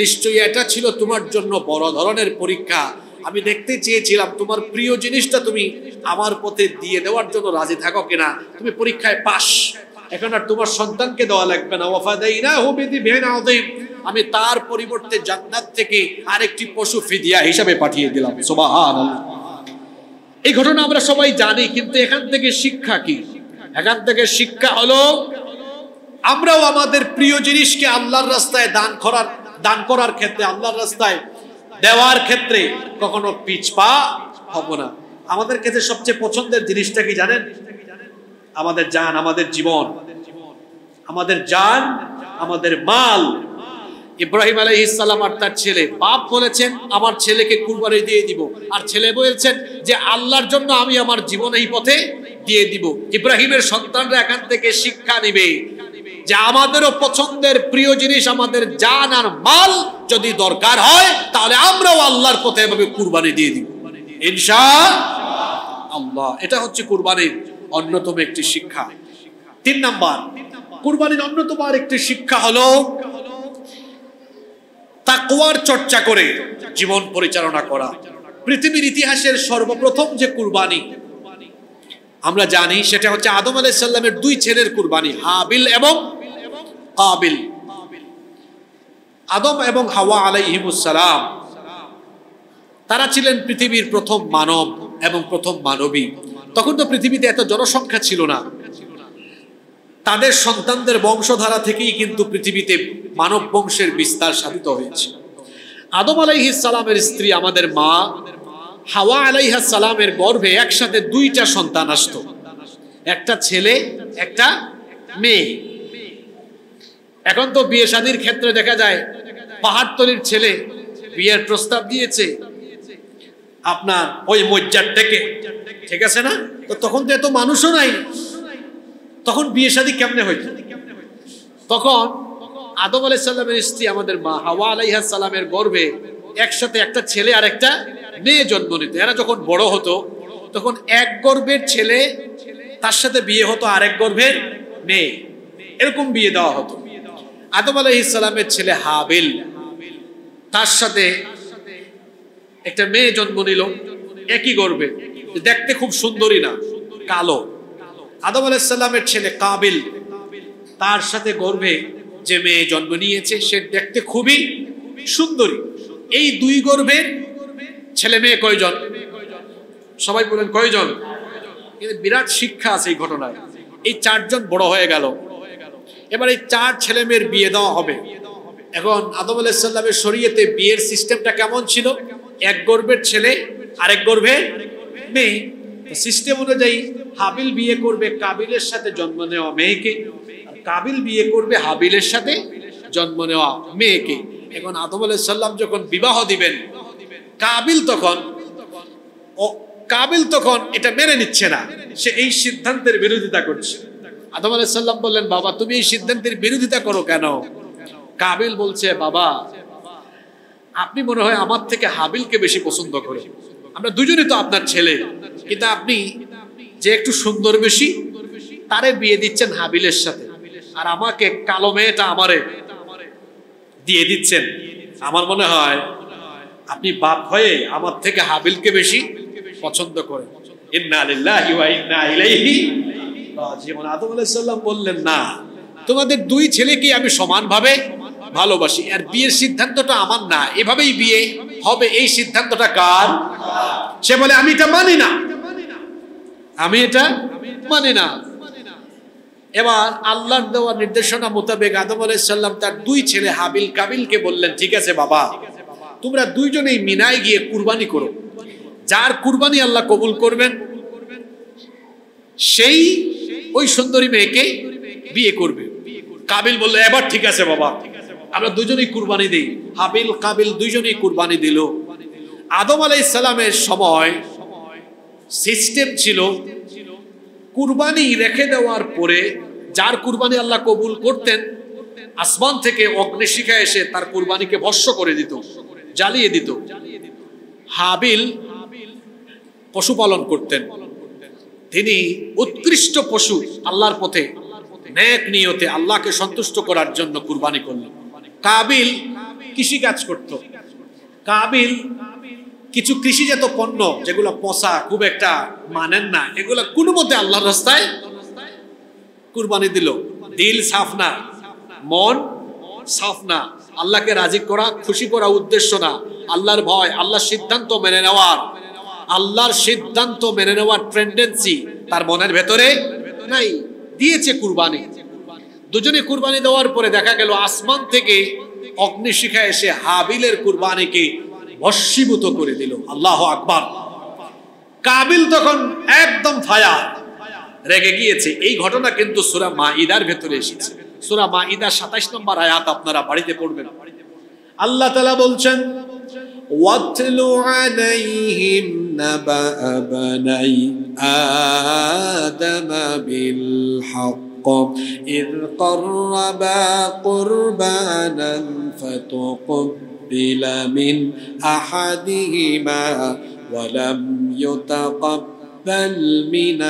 নিশ্চয়ই এটা ছিল তোমার জন্য বড় ধরনের পরীক্ষা। আমি দেখতে চেয়েছিলাম তোমার প্রিয় জিনিসটা তুমি আমার পথে দিয়ে দেওয়ার জন্য রাজি থাকো কিনা। তুমি পরীক্ষায় পাস, এখন আর তোমার সন্তানকে দেওয়া লাগবে না। ওয়াফাদাইনাহু বিযিবহিন আযীম, আমি তার পরিবর্তে জান্নাত থেকে আরেকটি পশু ফিদিয়া হিসাবে পাঠিয়ে দিলাম। সুবহানাল্লাহ। এই ঘটনা আমরা সবাই জানি, কিন্তু এখান থেকে শিক্ষা কি? এখান থেকে শিক্ষা হলো আমরাও আমাদের প্রিয় জিনিসকে আল্লাহর রাস্তায় দান করার ক্ষেত্রে, আল্লাহর রাস্তায় দেওয়ার ক্ষেত্রে কখনো পিছপা হব না। আমাদের কাছে সবচেয়ে পছন্দের জিনিসটা কি জানেন? আমাদের জান, আমাদের জীবন, আমাদের জান, আমাদের মাল, ইব্রাহিম আলাইহিস সালাম আর তার ছেলে, বাপ বলেছেন আমার ছেলেকে কুরবানি দিয়ে দিব, আর ছেলে বলেছেন যে আল্লাহর জন্য আমি আমার জীবন এই পথে দিয়ে দিব। ইব্রাহিমের সন্তানরা এখান থেকে শিক্ষা নিবে যে আমাদেরও পছন্দের প্রিয় জিনিস, আমাদের জান আর মাল যদি দরকার হয় তাহলে আমরাও আল্লাহর পথে এভাবে কুরবানি দিয়ে দিব ইনশাআল্লাহ। এটা হচ্ছে কুরবানির অন্যতম একটি শিক্ষা। 3 নাম্বার, কুরবানির অন্যতম আরেকটি শিক্ষা হলো তাকওয়ার চর্চা করে জীবন পরিচালনা করা। পৃথিবীর ইতিহাসের সর্বপ্রথম যে কুরবানি আমরা জানি সেটা হচ্ছে আদম আলাইহিস সালামের 2 ছেলের কুরবানি, হাবিল এবং কাবিল। আদম এবং হাওয়া আলাইহিমুস সালাম তারা ছিলেন পৃথিবীর প্রথম মানব এবং প্রথম মানবী। তখন তো পৃথিবীতে এত জনসংখ্যা ছিল না, তাদের সন্তানদের বংশধারা থেকেই কিন্তু পৃথিবীতে মানব বংশের বিস্তার সাধিত হয়েছে। আদম আলাইহিস সালামের স্ত্রী আমাদের মা হাওয়া আলাইহিস সালামের গর্ভে একসাথে 2টা সন্তান আসতো, একটা ছেলে একটা মেয়ে। এখন তো বিয়ে শাদীর ক্ষেত্রে দেখা যায় পাহাড়তলির ছেলে বিয়ের প্রস্তাব দিয়েছে আপনার ওই মজ্জার থেকে, ঠিক আছে না? তো তখন তো এত মানুষও নাই, তখন বিয়ে শাদী কেমনে হইতো? তখন আদম আলাইহিস সালামের স্ত্রী আমাদের মা হাওয়া আলাইহিস সালামের গর্ভে একসাথে একটা ছেলে আর একটা মেয়ে জন্ম নিত। এরা যখন বড় হতো তখন এক গর্ভের ছেলে তার সাথে বিয়ে হতো আরেক গর্ভের মেয়ে, এরকম বিয়ে দেওয়া হতো। আদম আলাইহিস সালামের ছেলে হাবিল তার সাথে একটা মেয়ে জন্ম নিল একই গর্ভে, দেখতে খুব সুন্দরী না, কালো। আদম আলাইহিস সালামের ছেলে কাবিল তার সাথে গর্ভে যে মেয়ে জন্ম নিয়েছে সে দেখতে খুবই সুন্দরী। এই 2 গর্ভের ছেলে মেয়ে কয়জন? সবাই বলেন কয়জন? বিরাট শিক্ষা আছে এই ঘটনায়। এই 4 জন বড় হয়ে গেল, এবার এই 4 ছেলে মেয়ের বিয়ে দেওয়া হবে। এখন আদম আলাইহিস সালামের শরীয়তে বিয়ের সিস্টেমটা কেমন ছিল? এক গর্ভের ছেলে আরেক গর্ভের মেয়ে। সিস্টেম অনুযায়ী হাবিল বিয়ে করবে কাবিলের সাথে জন্ম নেওয়া মেয়েকে, আর কাবিল বিয়ে করবে হাবিলের সাথে জন্ম নেওয়া মেয়েকে। এখন আদম আলাইহিস সালাম যখন বিবাহ দিবেন, কাবিল তখন এটা মেনে নিচ্ছে না, সে এই সিদ্ধান্তের বিরোধিতা করছে। আদম আলাইহিস সালাম বললেন, বাবা তুমি এই সিদ্ধান্তের বিরোধিতা করো কেন? কাবিল বলছে, বাবা আপনি মনে হয় আমার থেকে হাবিলকে বেশি পছন্দ করেন, আমরা দুজনেই তো আপনার ছেলে, কিন্তু আপনি যে একটু সুন্দর বেশি তারে বিয়ে দিচ্ছেন হাবিলের সাথে, আর আমাকে কালো মেয়েটা আমারে দিয়ে দিচ্ছেন। আমার মনে হয় আপনি বাপ হয়ে আমার থেকে হাবিলকে বেশি পছন্দ করেন। ইন্না লিল্লাহি ওয়া ইন্না ইলাইহি রাজিউন। আদম আলাইহিস সালাম বললেন, না, তোমাদের 2 ছেলেকে আমি সমানভাবে ভালোবাসি, আর বিয়ের সিদ্ধান্তটা আমার না, এভাবেই বিয়ে হবে এই সিদ্ধান্তটা কার? সে বলে আমি এটা মানি না, আমি এটা মানি না। এবার আল্লাহর দেওয়া নির্দেশনা মোতাবেক আদম আলাইহিস সালাম তার 2 ছেলে হাবিল কাবিলকে বললেন, ঠিক আছে বাবা, তোমরা 2 জনেই মিনায় গিয়ে কুরবানি করো, যার কুরবানি আল্লাহ কবুল করবেন সেই ওই সুন্দরী মেয়েকে বিয়ে করবে। কাবিল বলল, এবার ঠিক আছে বাবা, আমরা 2 জনেই কুরবানি দিই। হাবিল কাবিল 2 জনেই কুরবানি দিল। আদম আলাইহিস সালামের সময় সিস্টেম ছিল কুরবানি রেখে দেওয়ার পরে যার কুরবানি আল্লাহ কবুল করতেন, আসমান থেকে অগ্নিশিখা এসে তার কুরবানিকে ভস্ম করে দিত, জ্বালিয়ে দিত। হাবিল পশুপালন করতেন, তিনি উৎকৃষ্ট পশু আল্লাহর পথে নেক নিয়তে আল্লাহকে সন্তুষ্ট করার জন্য কুরবানি করলেন। কাবিল কৃষি কাজ করত। কাবিল কিছু কৃষিজাত পণ্য যেগুলো পচা, খুব একটা মানেন না, এগুলো কোনো মতে আল্লাহর রাস্তায় কুরবানি দিল। দিল সাফ না, মন সাফ না, আল্লাহকে রাজি করা খুশি করা উদ্দেশ্য না, আল্লাহর ভয়, আল্লাহর সিদ্ধান্ত মেনে নেওয়ার, আল্লাহর সিদ্ধান্ত মেনে নেওয়ার টেন্ডেন্সি তার মনের ভেতরে নাই। দিয়েছে কুরবানি। 2 জনে কুরবানি দেওয়ার পরে দেখা গেল আসমান থেকে অগ্নিশিখা এসে হাবিলের কুরবানিকে ভস্মীভূত করে দিল। আল্লাহু আকবার। কাবিল তখন একদম ফায়ার, রেগে গিয়েছে। এই ঘটনা কিন্তু সূরা মাঈদার ভেতরে এসেছে। সূরা মাঈদা 27 নম্বর আয়াত আপনারা বাড়িতে পড়বেন। আল্লাহ তাআলা বলছেন ওয়াতলু আলাইহিম নাবা বানাই আদম বিল হক إذ قربا قربانا فتقبل من أحدهما ولم يتقبل من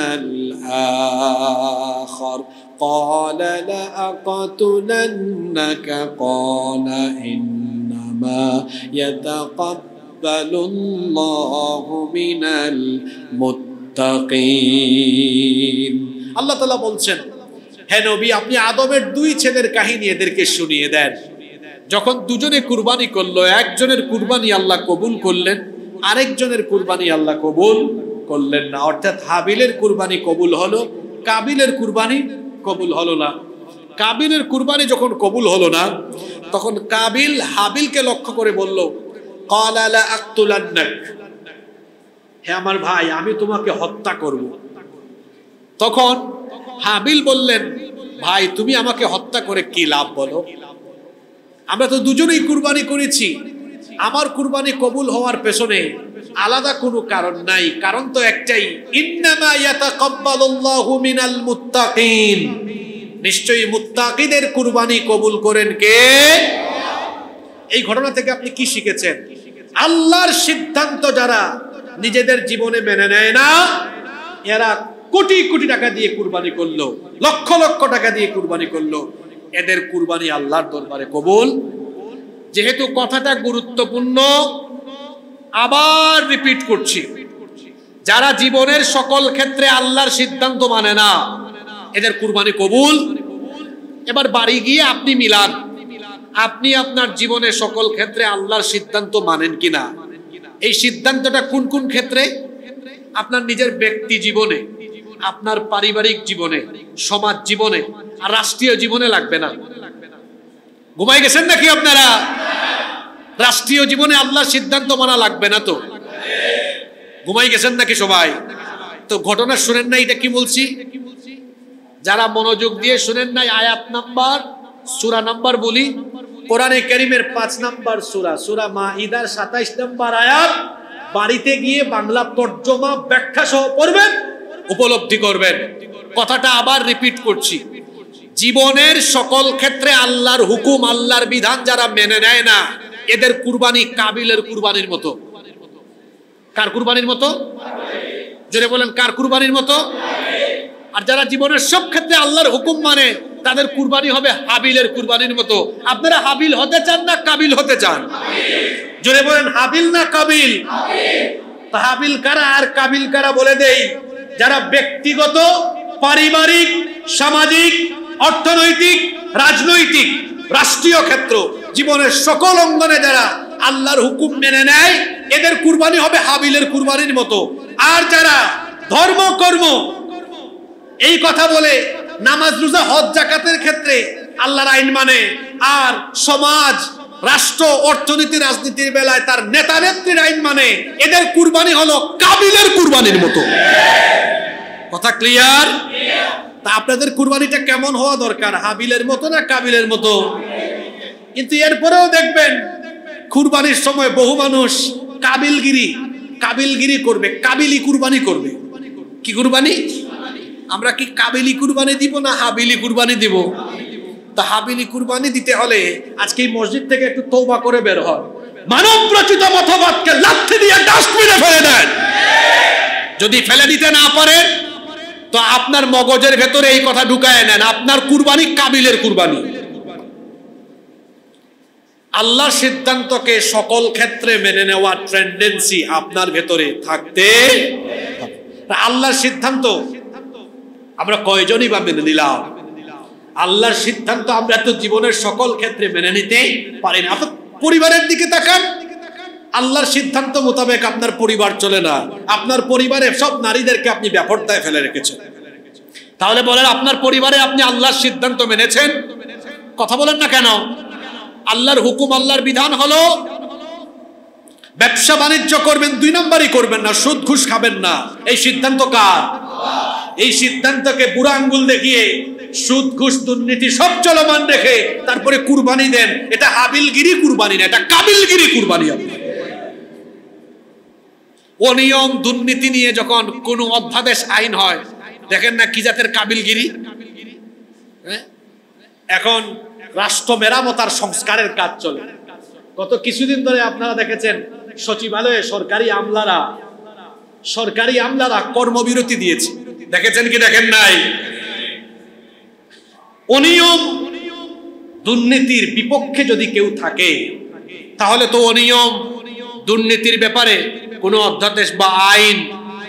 الآخر قال لأقتلنك قال إنما يتقبل الله من المتقين الله تعالى বলছেন হে নবী আপনি আদমের দুই ছেলের কাহিনী এদেরকে শুনিয়ে দেন যখন দুজনে কুরবানি করলো একজনের কুরবানি আল্লাহ কবুল করলেন আরেকজনের কুরবানি আল্লাহ কবুল করলেন না অর্থাৎ হাবিলের কুরবানি কবুল হলো কাবিলের কুরবানি কবুল হলো না কাবিলের কুরবানি যখন কবুল হলো না তখন কাবিল হাবিলকে লক্ষ্য করে বলল ক্বালা লা আক্তুলান্নাক হে আমার ভাই আমি তোমাকে হত্যা করব তখন হাবিল বললেন ভাই তুমি আমাকে হত্যা করে কি লাভ বলো আমরা তো দুজনেই কুরবানি করেছি আমার কুরবানি কবুল হওয়ার পেছনে আলাদা কোনো কারণ নাই কারণ তো একটাই ইন্নামা ইয়াতাকাব্বালুল্লাহু মিনাল মুত্তাকিন নিশ্চয়ই মুত্তাকিদের কুরবানি কবুল করেন কে এই ঘটনা থেকে আপনি কি শিখেছেন আল্লাহর সিদ্ধান্ত যারা নিজেদের জীবনে মেনে নেয় না এরা কোটি কোটি টাকা দিয়ে কুরবানি করলো লক্ষ লক্ষ টাকা দিয়ে কুরবানি করলো এদের কুরবানি আল্লাহর দরবারে কবুল যেহেতু কথাটা গুরুত্বপূর্ণ আবার রিপিট করছি যারা জীবনের সকল ক্ষেত্রে আল্লাহর সিদ্ধান্ত মানে না এদের কুরবানি কবুল এবার বাড়ি গিয়ে আপনি মিলান আপনি আপনার জীবনের সকল ক্ষেত্রে আল্লাহর সিদ্ধান্ত মানেন কিনা এই সিদ্ধান্তটা কোন কোন ক্ষেত্রে আপনার নিজের ব্যক্তি জীবনে আপনার পারিবারিক জীবনে সমাজ জীবনে আর রাষ্ট্রীয় জীবনে লাগবে না ঘুমাই গেছেন নাকি আপনারা রাষ্ট্রীয় জীবনে আল্লাহর সিদ্ধান্ত মানা লাগবে না তো ঘুমাই গেছেন নাকি সবাই তো ঘটনা শুনেন না এটা কি বলছি যারা মনোযোগ দিয়ে শুনেন নাই আয়াত নাম্বার সূরা নাম্বার বলি কোরআনে কারীমের 5 নাম্বার সূরা সূরা মাঈদার 27 নাম্বার আয়াত বাড়িতে গিয়ে বাংলা তরজমা ব্যাখ্যা সহ পড়বেন উপলব্ধি করবেন কথাটা আবার রিপিট করছি জীবনের সকল ক্ষেত্রে আল্লাহর হুকুম আল্লাহর বিধান যারা মেনে নেয় না এদের কুরবানি কাবিলের কুরবানির মতো কার কুরবানির মতো জোরে বলেন কার কুরবানির মতো আর যারা জীবনের সব ক্ষেত্রে আল্লাহর হুকুম মানে তাদের কুরবানি হবে হাবিলের কুরবানির মতো আপনারা হাবিল হতে চান না কাবিল হতে চান জোরে বলেন হাবিল না কাবিল তা হাবিল কারা আর কাবিল কারা বলে দেই যারা ব্যক্তিগত পারিবারিক সামাজিক অর্থনৈতিক রাজনৈতিক রাষ্ট্রীয় ক্ষেত্র জীবনের সকল অঙ্গনে যারা আল্লাহর হুকুম মেনে নেয় এদের কুরবানি হবে হাবিলের কুরবানির মতো আর যারা ধর্ম কর্ম এই কথা বলে নামাজ রোজা হজ যাকাতের ক্ষেত্রে আল্লাহর আইন মানে আর সমাজ রাষ্ট্র অর্থনীতি রাজনীতির বেলায় তার নেতা নেত্রীর আইন মানে এদের কুরবানি হলো কাবিলের কুরবানির মতো কথা ক্লিয়ার তা আপনাদের কুরবানিটা কেমন হওয়া দরকার হাবিলের মতো না কাবিলের মতো কিন্তু এরপরেও দেখবেন কুরবানির সময় বহু মানুষ কাবিলগিরি করবে কাবিলি কুরবানি করবে কি কুরবানি আমরা কি কাবিলি কুরবানি দিব না হাবিলি কুরবানি দিব তা হাবিলি কুরবানি দিতে হলে আজকে এই মসজিদ থেকে একটু তওবা করে বের হন মানব রচিত মতবাদকে লাথি দিয়ে ডাস্টবিনে ফেলে দেন যদি ফেলে দিতে না পারেন তো আপনার মগজের ভেতরে এই কথা ঢুকায় নেন আপনার কুরবানি কাবিলের কুরবানি আল্লাহর সিদ্ধান্তকে সকল ক্ষেত্রে মেনে নেওয়ার টেন্ডেন্সি আপনার ভেতরে থাকতে হবে আল্লাহর সিদ্ধান্ত আমরা কয়জনই বা মেনে নিলাম আল্লাহর সিদ্ধান্ত আমরা তো জীবনের সকল ক্ষেত্রে মেনে নিতে পারি না আপনার পরিবারের দিকে তাকান আল্লাহর সিদ্ধান্ত মোতাবেক আপনার পরিবার চলে না আপনার পরিবারে সব নারীদেরকে আপনি বেপরদায় ফেলে রেখেছেন তাহলে বলেন আপনার পরিবারে আপনি আল্লাহর সিদ্ধান্ত মেনেছেন কথা বলেন না কেন আল্লাহর হুকুম আল্লাহর বিধান হলো ব্যবসা বাণিজ্য করবেন 2 নম্বরই করবেন না সুদ ঘুষ খাবেন না এই সিদ্ধান্ত কার এই সিদ্ধান্তকে বুড়া আঙ্গুল দেখিয়ে সুদ ঘুষ দুর্নীতি সব চলমান রেখে তারপরে কুরবানি দেন, এটা হাবিলগিরি কুরবানি না, এটা কাবিলগিরি কুরবানি। অনিয়ম দুর্নীতি নিয়ে যখন কোনো অধ্যাদেশ আইন হয়, দেখেন না কি জাতের কাবিলগিরি। এখন রাষ্ট্র মেরামত আর সংস্কারের কাজ চলে। গত কিছুদিন ধরে আপনারা দেখেছেন সচিবালয়ে সরকারি আমলারা কর্মবিরতি দিয়েছে, দেখেছেন কি দেখেন নাই? অনিয়ম দুর্নীতির বিপক্ষে যদি কেউ থাকে তাহলে তো অনিয়ম দুর্নীতির ব্যাপারে কোনো অধ্যাদেশ বা আইন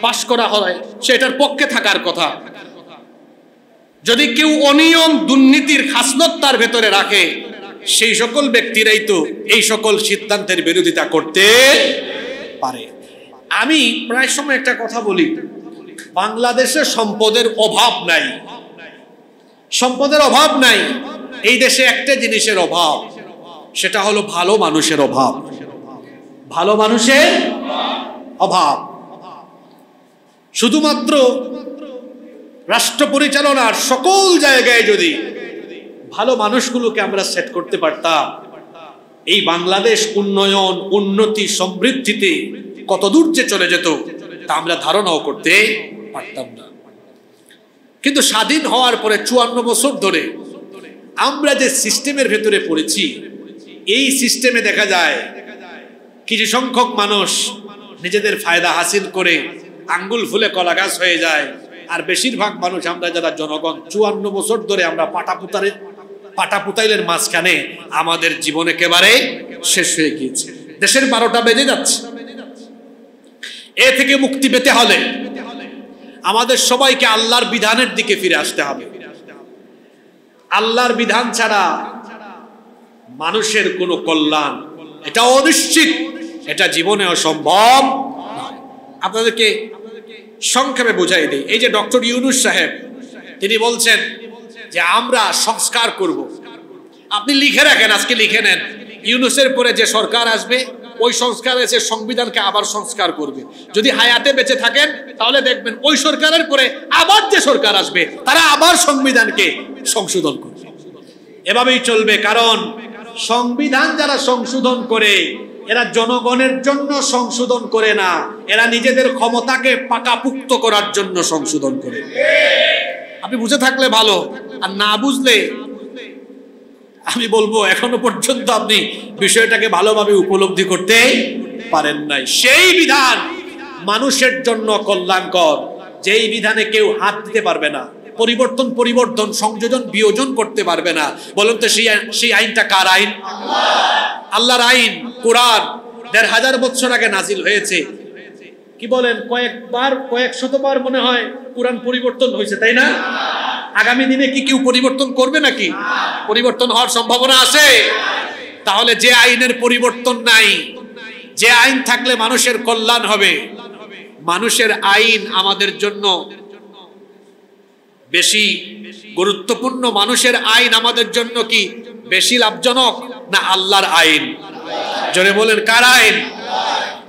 পাশ করা হয় সেটার পক্ষে থাকার কথা। যদি কেউ অনিয়ম দুর্নীতির খাসলত তার ভেতরে রাখে, সেই সকল ব্যক্তিরাই তো এই সকল সিদ্ধান্তের বিরোধিতা করতে পারে। আমি প্রায় সময় একটা কথা বলি, বাংলাদেশে সম্পদের অভাব নাই, সম্পদের অভাব নাই। এই দেশে একটা জিনিসের অভাব, সেটা হলো ভালো মানুষের অভাব। ভালো মানুষের অভাব। শুধুমাত্র রাষ্ট্র পরিচালনার সকল জায়গায় যদি ভালো মানুষগুলোকে আমরা সেট করতে পারতাম, এই বাংলাদেশ উন্নয়ন, উন্নতি, সমৃদ্ধিতে কত দূর যে চলে যেত তা আমরা ধারণাও করতে পারতাম না। কিন্তু স্বাধীন হওয়ার পরে 54 বছর ধরে আমরা যে সিস্টেমের ভেতরে পড়েছি, এই সিস্টেমে দেখা যায় কিছু সংখ্যক মানুষ নিজেদের ফায়দা হাসিল করে আঙ্গুল ফুলে কলা গাছ হয়ে যায়, আর বেশিরভাগ মানুষ আমরা যারা জনগণ 54 বছর ধরে আমরা পাটাপুতাইলের মাঝখানে আমাদের জীবন একেবারে শেষ হয়ে গিয়েছে। দেশের 12টা বেজে যাচ্ছে। এ থেকে মুক্তি পেতে হলে আমাদের সবাইকে আল্লাহর বিধানের দিকে ফিরে আসতে হবে। আল্লাহর বিধান ছাড়া মানুষের কোনো কল্যাণ, এটা অনিশ্চিত, এটা জীবনে অসম্ভব। আপনাদেরকে সংক্ষেপে বুঝাই দিই। এই যে ডক্টর ইউনূস সাহেব, তিনি বলছেন যে আমরা সংস্কার করব। আপনি লিখে রাখেন, আজকে লিখে নেন, ইউনূসের পরে যে সরকার আসবে ওই সংস্কার এসে সংবিধানকে আবার সংস্কার করবে। যদি হায়াতে বেঁচে থাকেন তাহলে দেখবেন ওই সরকারের পরে আবার যে সরকার আসবে তারা আবার সংবিধানকে সংশোধন করবে। এভাবেই চলবে, কারণ সংবিধান যারা সংশোধন করে এরা জনগণের জন্য সংশোধন করে না, এরা নিজেদের ক্ষমতাকে পাকাপুক্ত করার জন্য সংশোধন করে। আপনি বুঝে থাকলে ভালো, আর না বুঝলে আমি বলবো এখনো পর্যন্ত আপনি বিষয়টাকে ভালোভাবে উপলব্ধি করতে পারেন নাই। সেই বিধান মানুষের জন্য কল্যাণকর, যেই বিধানে কেউ হাত দিতে পারবে না, পরিবর্তন সংযোজন বিয়োজন করতে পারবে না। বলুন তো সেই আইনটা কার আইন? আল্লাহর আইন। কোরআন ১৫০০ বছর আগে নাজিল হয়েছে। কি বলেন, কয়েক শতবার মনে হয় কোরআন পরিবর্তন হয়েছে, তাই না? আগামী দিনে কি কেউ পরিবর্তন করবে নাকি? পরিবর্তন হওয়ার সম্ভাবনা আছে? তাহলে যে আইনের পরিবর্তন নাই, যে আইন থাকলে মানুষের কল্যাণ হবে, মানুষের আইন আমাদের জন্য বেশি গুরুত্বপূর্ণ? মানুষের আইন আমাদের জন্য কি বেশি লাভজনক না আল্লাহর আইন? জোরে বলেন, কার আইন?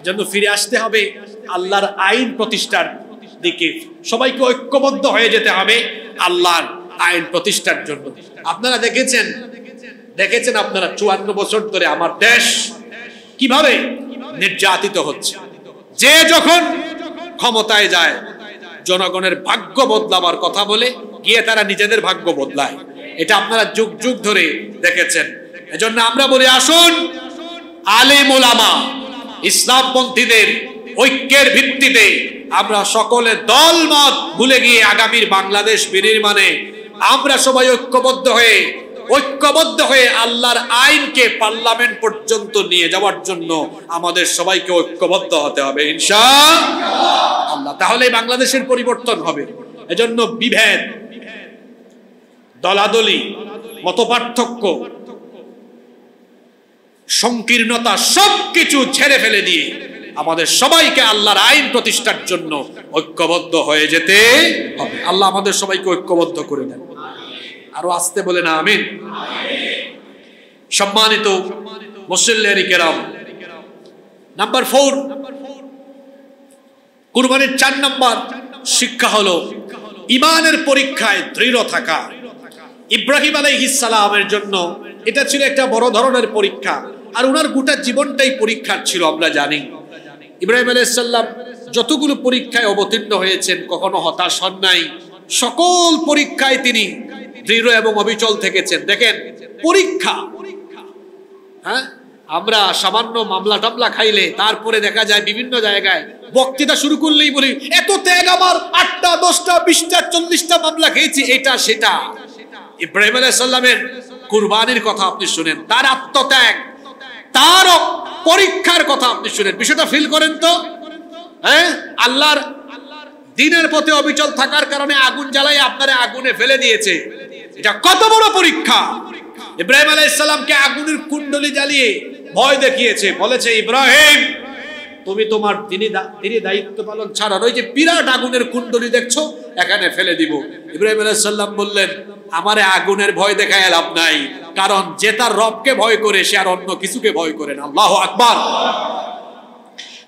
জন্য ফিরে আসতে হবে আল্লাহর আইন প্রতিষ্ঠার দিকে। সবাইকে ঐক্যবদ্ধ হয়ে যেতে হবে আল্লাহর আইন প্রতিষ্ঠার জন্য। আপনারা দেখেছেন আপনারা 54 বছর ধরে আমার দেশ কিভাবে নির্যাতিত হচ্ছে। যে যখন ক্ষমতায় যায় জনগণের ভাগ্য বদলাবার কথা বলে গিয়ে তারা নিজেদের ভাগ্য বদলায়। এটা আপনারা যুগ যুগ ধরে দেখেছেন। এজন্য আমরা বলি, আসুন আলেম ওলামা ইসলামপন্থীদের ঐক্যের ভিত্তিতে আমরা সকলে দলমত ভুলে গিয়ে আগামীর বাংলাদেশ বিনির্মাণে আমরা সবাই ঐক্যবদ্ধ হয়ে আল্লাহর আইনকে পার্লামেন্ট পর্যন্ত নিয়ে যাওয়ার জন্য আমাদের সবাইকে ঐক্যবদ্ধ হতে হবে ইনশাআল্লাহ। তাহলে বাংলাদেশের পরিবর্তন হবে। এজন্য বিভেদ, দলাদলি, মতপার্থক্য, সংকীর্ণতা সবকিছু ছেড়ে ফেলে দিয়ে আমাদের সবাইকে আল্লাহর আইন প্রতিষ্ঠার জন্য ঐক্যবদ্ধ হয়ে যেতে হবে। আল্লাহ আমাদের সবাইকে ঐক্যবদ্ধ করে দেন। আরো আসতে বলে না আমিন। সম্মানিত মুসল্লিয়ানি কেরাম, নাম্বার 4, কুরবানির 4 নম্বর শিক্ষা হলো ইমানের পরীক্ষায় দৃঢ় থাকা। ইব্রাহিম আলাইহিস সালামের জন্য এটা ছিল একটা বড় ধরনের পরীক্ষা, আর ওনার গোটা জীবনটাই পরীক্ষার ছিল। আমরা জানি ইব্রাহিম আলাইহিস সালাম যতগুলো পরীক্ষায় অবতীর্ণ হয়েছেন কখনো হতাশ হন নাই, সকল পরীক্ষায় তিনি দৃঢ় এবং অবিচল থেকেছেন। দেখেন পরীক্ষা, হ্যাঁ, আমরা সামান্য মামলা টামলা খাইলে তারপরে দেখা যায় বিভিন্ন জায়গায় বক্তৃতা শুরু করলেই বলি এত ত্যাগ আমার, 8টা 10টা 20টা 40টা মামলা খেয়েছি, এটা সেটা। ইব্রাহিম আলাইহিস সালামের কুরবানির কথা আপনি শুনেন, তার আত্মত্যাগ, তার পরীক্ষার কথা আপনি শুনেন, বিষয়টা ফিল করেন তো। হ্যাঁ, আল্লাহর দ্বীনের পথে অবিচল থাকার কারণে আগুন জ্বালাই আপনারে আগুনে ফেলে দিয়েছে, এটা কত বড় পরীক্ষা। ইব্রাহিম আলাইহিস সালামকে আগুনের কুণ্ডলি জ্বালিয়ে ভয় দেখিয়েছে, বলেছে ইব্রাহিম তুমি তোমার দিনী দায়িত্ব পালন ছাড়া ওই যে বিরাট আগুনের কুণ্ডলি দেখছো এখানে ফেলে দিব। ইব্রাহিম আলাইহিস সালাম বললেন আমারে আগুনের ভয় দেখায় লাভ নাই, কারণ যে তার রবকে ভয় করে সে আর অন্য কিছুকে ভয় করে না। আল্লাহু আকবার।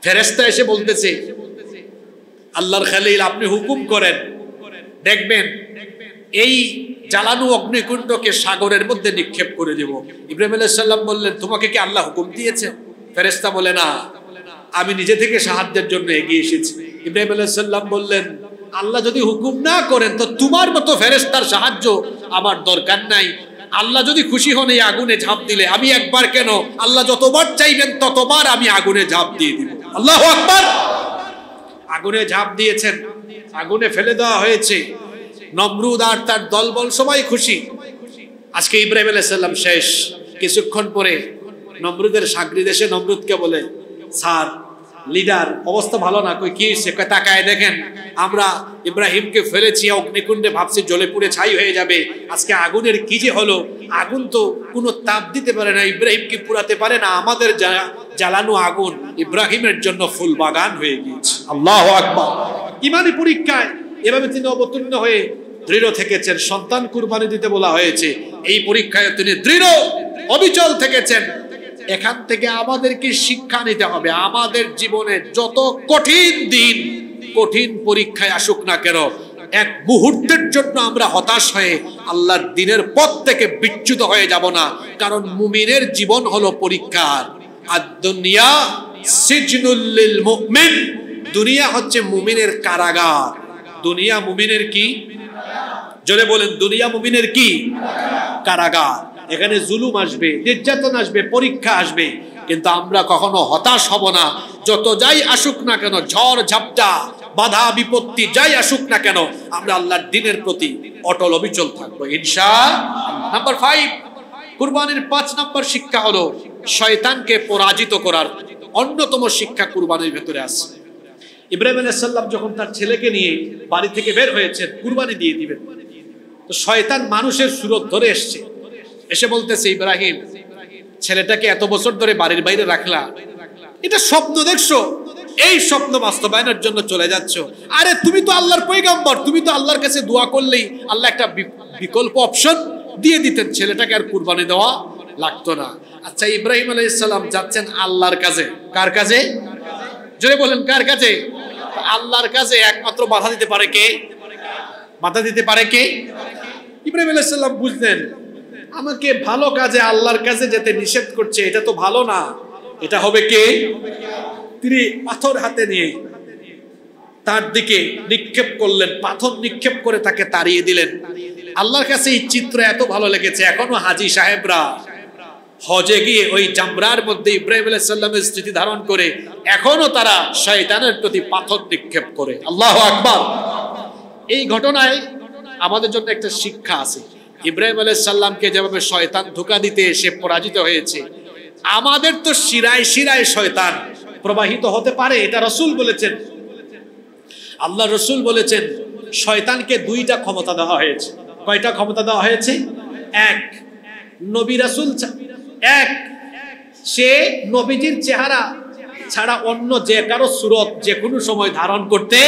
ফেরেশতা এসে বলতেছে আল্লাহর খলিল আপনি হুকুম করেন, দেখবেন এই জ্বালানো অগ্নিকুণ্ডকে সাগরের মধ্যে নিক্ষেপ করে দেব। ইব্রাহিম আলাইহিস সালাম বললেন তোমাকে কি আল্লাহ হুকুম দিয়েছে? ফেরেশতা বলে না, আমি নিজে থেকে সাহায্যের জন্য এগিয়ে এসেছি। ইব্রাহিম আলাইহিস সালাম বললেন আল্লাহ যদি হুকুম না করেন তো তোমার মতো ফেরেশতার সাহায্য আমার দরকার নাই। আল্লাহ যদি খুশি হন এই আগুনে ঝাঁপ দিলে, আমি একবার কেন, আল্লাহ যতবার চাইবেন ততবার আমি আগুনে ঝাঁপ দিয়ে দিব। আল্লাহু আকবার। আগুনে ঝাঁপ দিয়েছেন, আগুনে ফেলে দেওয়া হয়েছে। নমরুদ আর তার দলবল সবাই খুশি। আজকে ইব্রাহিম আলাইহিস সালাম শেষ। কিছুক্ষণ পরে নমরুদের সাগরিদ এসে নমরুদকে বলে স্যার লিডার অবস্থা ভালো না। কই কি হয়েছে? তাকায় দেখেন আমরা ইব্রাহিমকে ফেলেছি অগ্নিকুণ্ডে, ভাবছি জ্বলে পুড়ে ছাই হয়ে যাবে, আজকে আগুনের কি যে হলো, আগুন তো কোনো তাপ দিতে পারে না, ইব্রাহিমকে পুরাতে পারে না, আমাদের জ্বালানো আগুন ইব্রাহিমের জন্য ফুল বাগান হয়ে গিয়েছে। আল্লাহু আকবার। ইমানি পরীক্ষায় এভাবে তিনি অবতীর্ণ হয়ে দৃঢ় থেকেছেন। সন্তান কুরবানি দিতে বলা হয়েছে, এই পরীক্ষায় তিনি দৃঢ় অবিচল থেকেছেন। এখান থেকে আমাদেরকে শিক্ষা নিতে হবে, আমাদের জীবনে যত কঠিন দিন কঠিন পরীক্ষায় আসুক না কেন, এক মুহূর্তের জন্য আমরা হতাশ হয়ে আল্লাহর দ্বীনের পথ থেকে বিচ্যুত হয়ে যাব না। কারণ মুমিনের জীবন হলো পরীক্ষার। আর দুনিয়া সিজনুল লিল মুমিন, দুনিয়া হচ্ছে মুমিনের কারাগার। দুনিয়া মুমিনের কি? জোরে বলেন, দুনিয়া মুমিনের কি? কারাগার। এখানে জুলুম আসবে, নির্যাতন আসবে, পরীক্ষা আসবে, কিন্তু আমরা কখনো হতাশ হব না। যত যাই আসুক না কেন, ঝড় ঝাপটা বাধা বিপত্তি যাই আসুক না কেন, আমরা আল্লাহর দ্বীনের প্রতি অটল অবিচল থাকবো ইনশাআল্লাহ। নাম্বার 5, কুরবানির 5 নম্বর শিক্ষা হলো শয়তানকে পরাজিত করার অন্যতম শিক্ষা কুরবানির ভেতরে আছে। ইব্রাহিম আলাইহিস সালাম যখন তার ছেলেকে নিয়ে বাড়ি থেকে বের হয়েছেন কুরবানি দিয়ে দিবেন, তো শয়তান মানুষের সুরত ধরে এসছে, এসে বলতেছে ইব্রাহিম ছেলেটাকে এত বছর ধরে বাড়ির বাইরে রাখলা, এটা স্বপ্ন দেখছো, এই স্বপ্ন বাস্তবায়নের জন্য চলে যাচ্ছ। আরে তুমি তো আল্লাহর পয়গম্বর, তুমি তো আল্লাহর কাছে দোয়া করলেই আল্লাহ একটা বিকল্প অপশন দিয়ে দিতেন, ছেলেটাকে আর কুরবানি দেওয়া লাগতো না। আচ্ছা ইব্রাহিম আলাইহিস সালাম যাচ্ছেন আল্লাহর কাছে, কার কাছে? জোরে বলেন কার কাছে? আল্লাহর কাছে। একমাত্র বাধা দিতে পারে কে? বাধা দিতে পারে কে? ইব্রাহিম আলাইহিস সালাম বুঝলেন আমাকে ভালো কাজে আল্লাহর কাছে যেতে নিষেধ করছে, এটা তো ভালো না, এটা হবে কে? তিনি পাথর হাতে নিয়ে তার দিকে নিক্ষেপ করলেন, পাথর নিক্ষেপ করে তাকে তাড়িয়ে দিলেন। আল্লাহর কাছে এই চিত্র এত ভালো লেগেছে, এখনো হাজী সাহেবরা হজে গিয়ে ওই জামরার মধ্যে ইব্রাহিম আলাইহিস সালামের স্মৃতি ধারণ করে এখনো তারা শয়তানের প্রতি পাথর নিক্ষেপ করে। আল্লাহু আকবার। এই ঘটনায় আমাদের জন্য একটা শিক্ষা আছে। ইব্রাহিম আলাইহিস সালামকে যেভাবে শয়তান ধোঁকা দিতে এসে পরাজিত হয়েছে, আমাদের তো শিরায় শিরায় শয়তান প্রবাহিত হতে পারে, এটা রাসূল বলেছেন। আল্লাহ রাসূল বলেছেন শয়তানকে 2টা ক্ষমতা দেওয়া হয়েছে। কয়টা ক্ষমতা দেওয়া হয়েছে? 1, নবী রাসূল 1, সে নবীজির চেহারা ছাড়া অন্য যে কারো সুরত যে কোনো সময় ধারণ করতে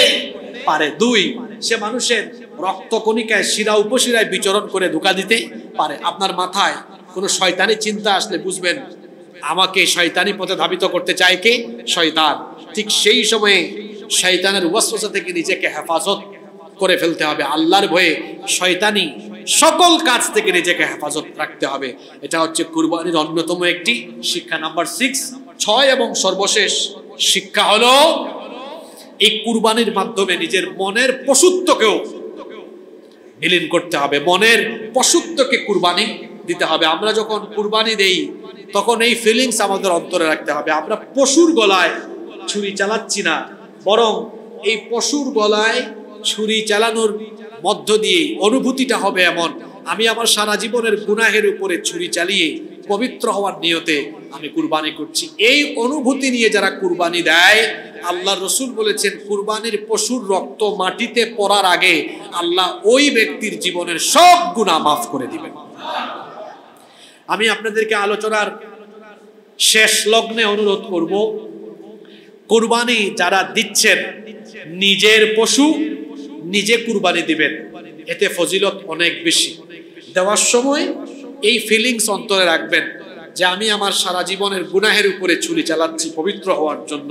পারে। 2, সে মানুষের রক্তকণিকায় শিরা উপশিরায় বিচরণ করে ধোঁকা দিতে পারে। আপনার মাথায় কোনো শয়তানি চিন্তা আসলে বুঝবেন আমাকে শয়তানি পথে ধাবিত করতে চায় কে? শয়তান। ঠিক সেই সময়ে শয়তানের ওয়াসওয়াসা থেকে নিজেকে হেফাজত করে ফেলতে হবে। আল্লাহর ভয়ে শয়তানি সকল কাজ থেকে নিজেকে হেফাজত রাখতে হবে। এটা হচ্ছে কুরবানির অন্যতম একটি শিক্ষা। নাম্বার 6, 6 এবং সর্বশেষ শিক্ষা হলো এই কুরবানির মাধ্যমে নিজের মনের পশুত্বকেও বিলীন করতে হবে। মনের পশুত্বকে কুরবানি দিতে হবে। আমরা যখন কুরবানি দেই তখন এই ফিলিংস আমাদের অন্তরে রাখতে হবে। আমরা পশুর গলায় ছুরি চালাচ্ছি না, বরং এই পশুর গলায় ছুরি চালানোর মধ্য দিয়ে অনুভূতিটা হবে এমন, আমি আমার সারা জীবনের গুনাহের উপরে ছুরি চালিয়ে পবিত্র হওয়ার নিয়তে আমি কুরবানি করছি। এই অনুভূতি নিয়ে যারা কুরবানি দেয়, আল্লাহ রসুল বলেছেন কুরবানির পশুর রক্ত মাটিতে পড়ার আগে আল্লাহ ওই ব্যক্তির জীবনের সব গুনাহ মাফ করে দিবেন। আমি আপনাদেরকে আলোচনার শেষ লগ্নে অনুরোধ করব, কুরবানি যারা দিচ্ছেন নিজের পশু নিজে কুরবানি দিবেন, এতে ফজিলত অনেক বেশি। দেওয়ার সময় এই ফিলিংস অন্তরে রাখবেন যে আমি আমার সারা জীবনের গুনাহের উপরে ছুরি চালাচ্ছি পবিত্র হওয়ার জন্য,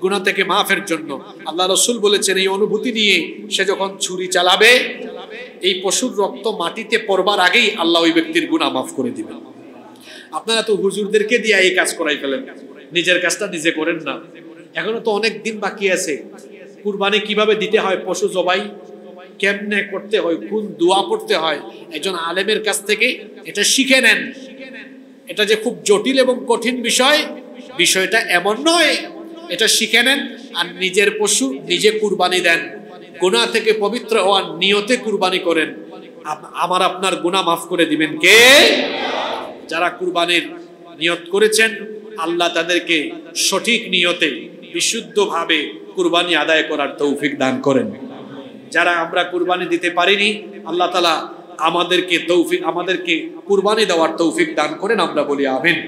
গুনাহ থেকে মাফের জন্য। আল্লাহ রসুল বলেছেন এই অনুভূতি নিয়ে সে যখন ছুরি চালাবে, এই পশুর রক্ত মাটিতে পড়বার আগেই আল্লাহ ওই ব্যক্তির গুনাহ মাফ করে দিবেন। আপনারা তো হুজুরদেরকে দিয়ে এই কাজ করাই ফেলেন, নিজের কাজটা নিজে করেন না। এখনো তো অনেক দিন বাকি আছে। কুরবানি কিভাবে দিতে হয়, পশু জবাই কেমনে করতে হয়, কোন দোয়া পড়তে হয়, একজন আলেমের কাছ থেকে এটা শিখে নেন। এটা যে খুব জটিল এবং কঠিন বিষয়, বিষয়টা এমন নয়। এটা শিখে নেন আর নিজের পশু নিজে কুরবানি দেন। গুনাহ থেকে পবিত্র হওয়ার নিয়তে কুরবানি করেন, আমার আপনার গুনাহ মাফ করে দিবেন কে? যারা কুরবানির নিয়ত করেছেন আল্লাহ তাদেরকে সঠিক নিয়তে বিশুদ্ধভাবে কুরবানি আদায় করার তৌফিক দান করেন। যারা আমরা কুরবানি দিতে পারিনি, আল্লাহ তাআলা আমাদেরকে কুরবানি দেওয়ার তৌফিক দান করেন। আমরা বলি আমিন।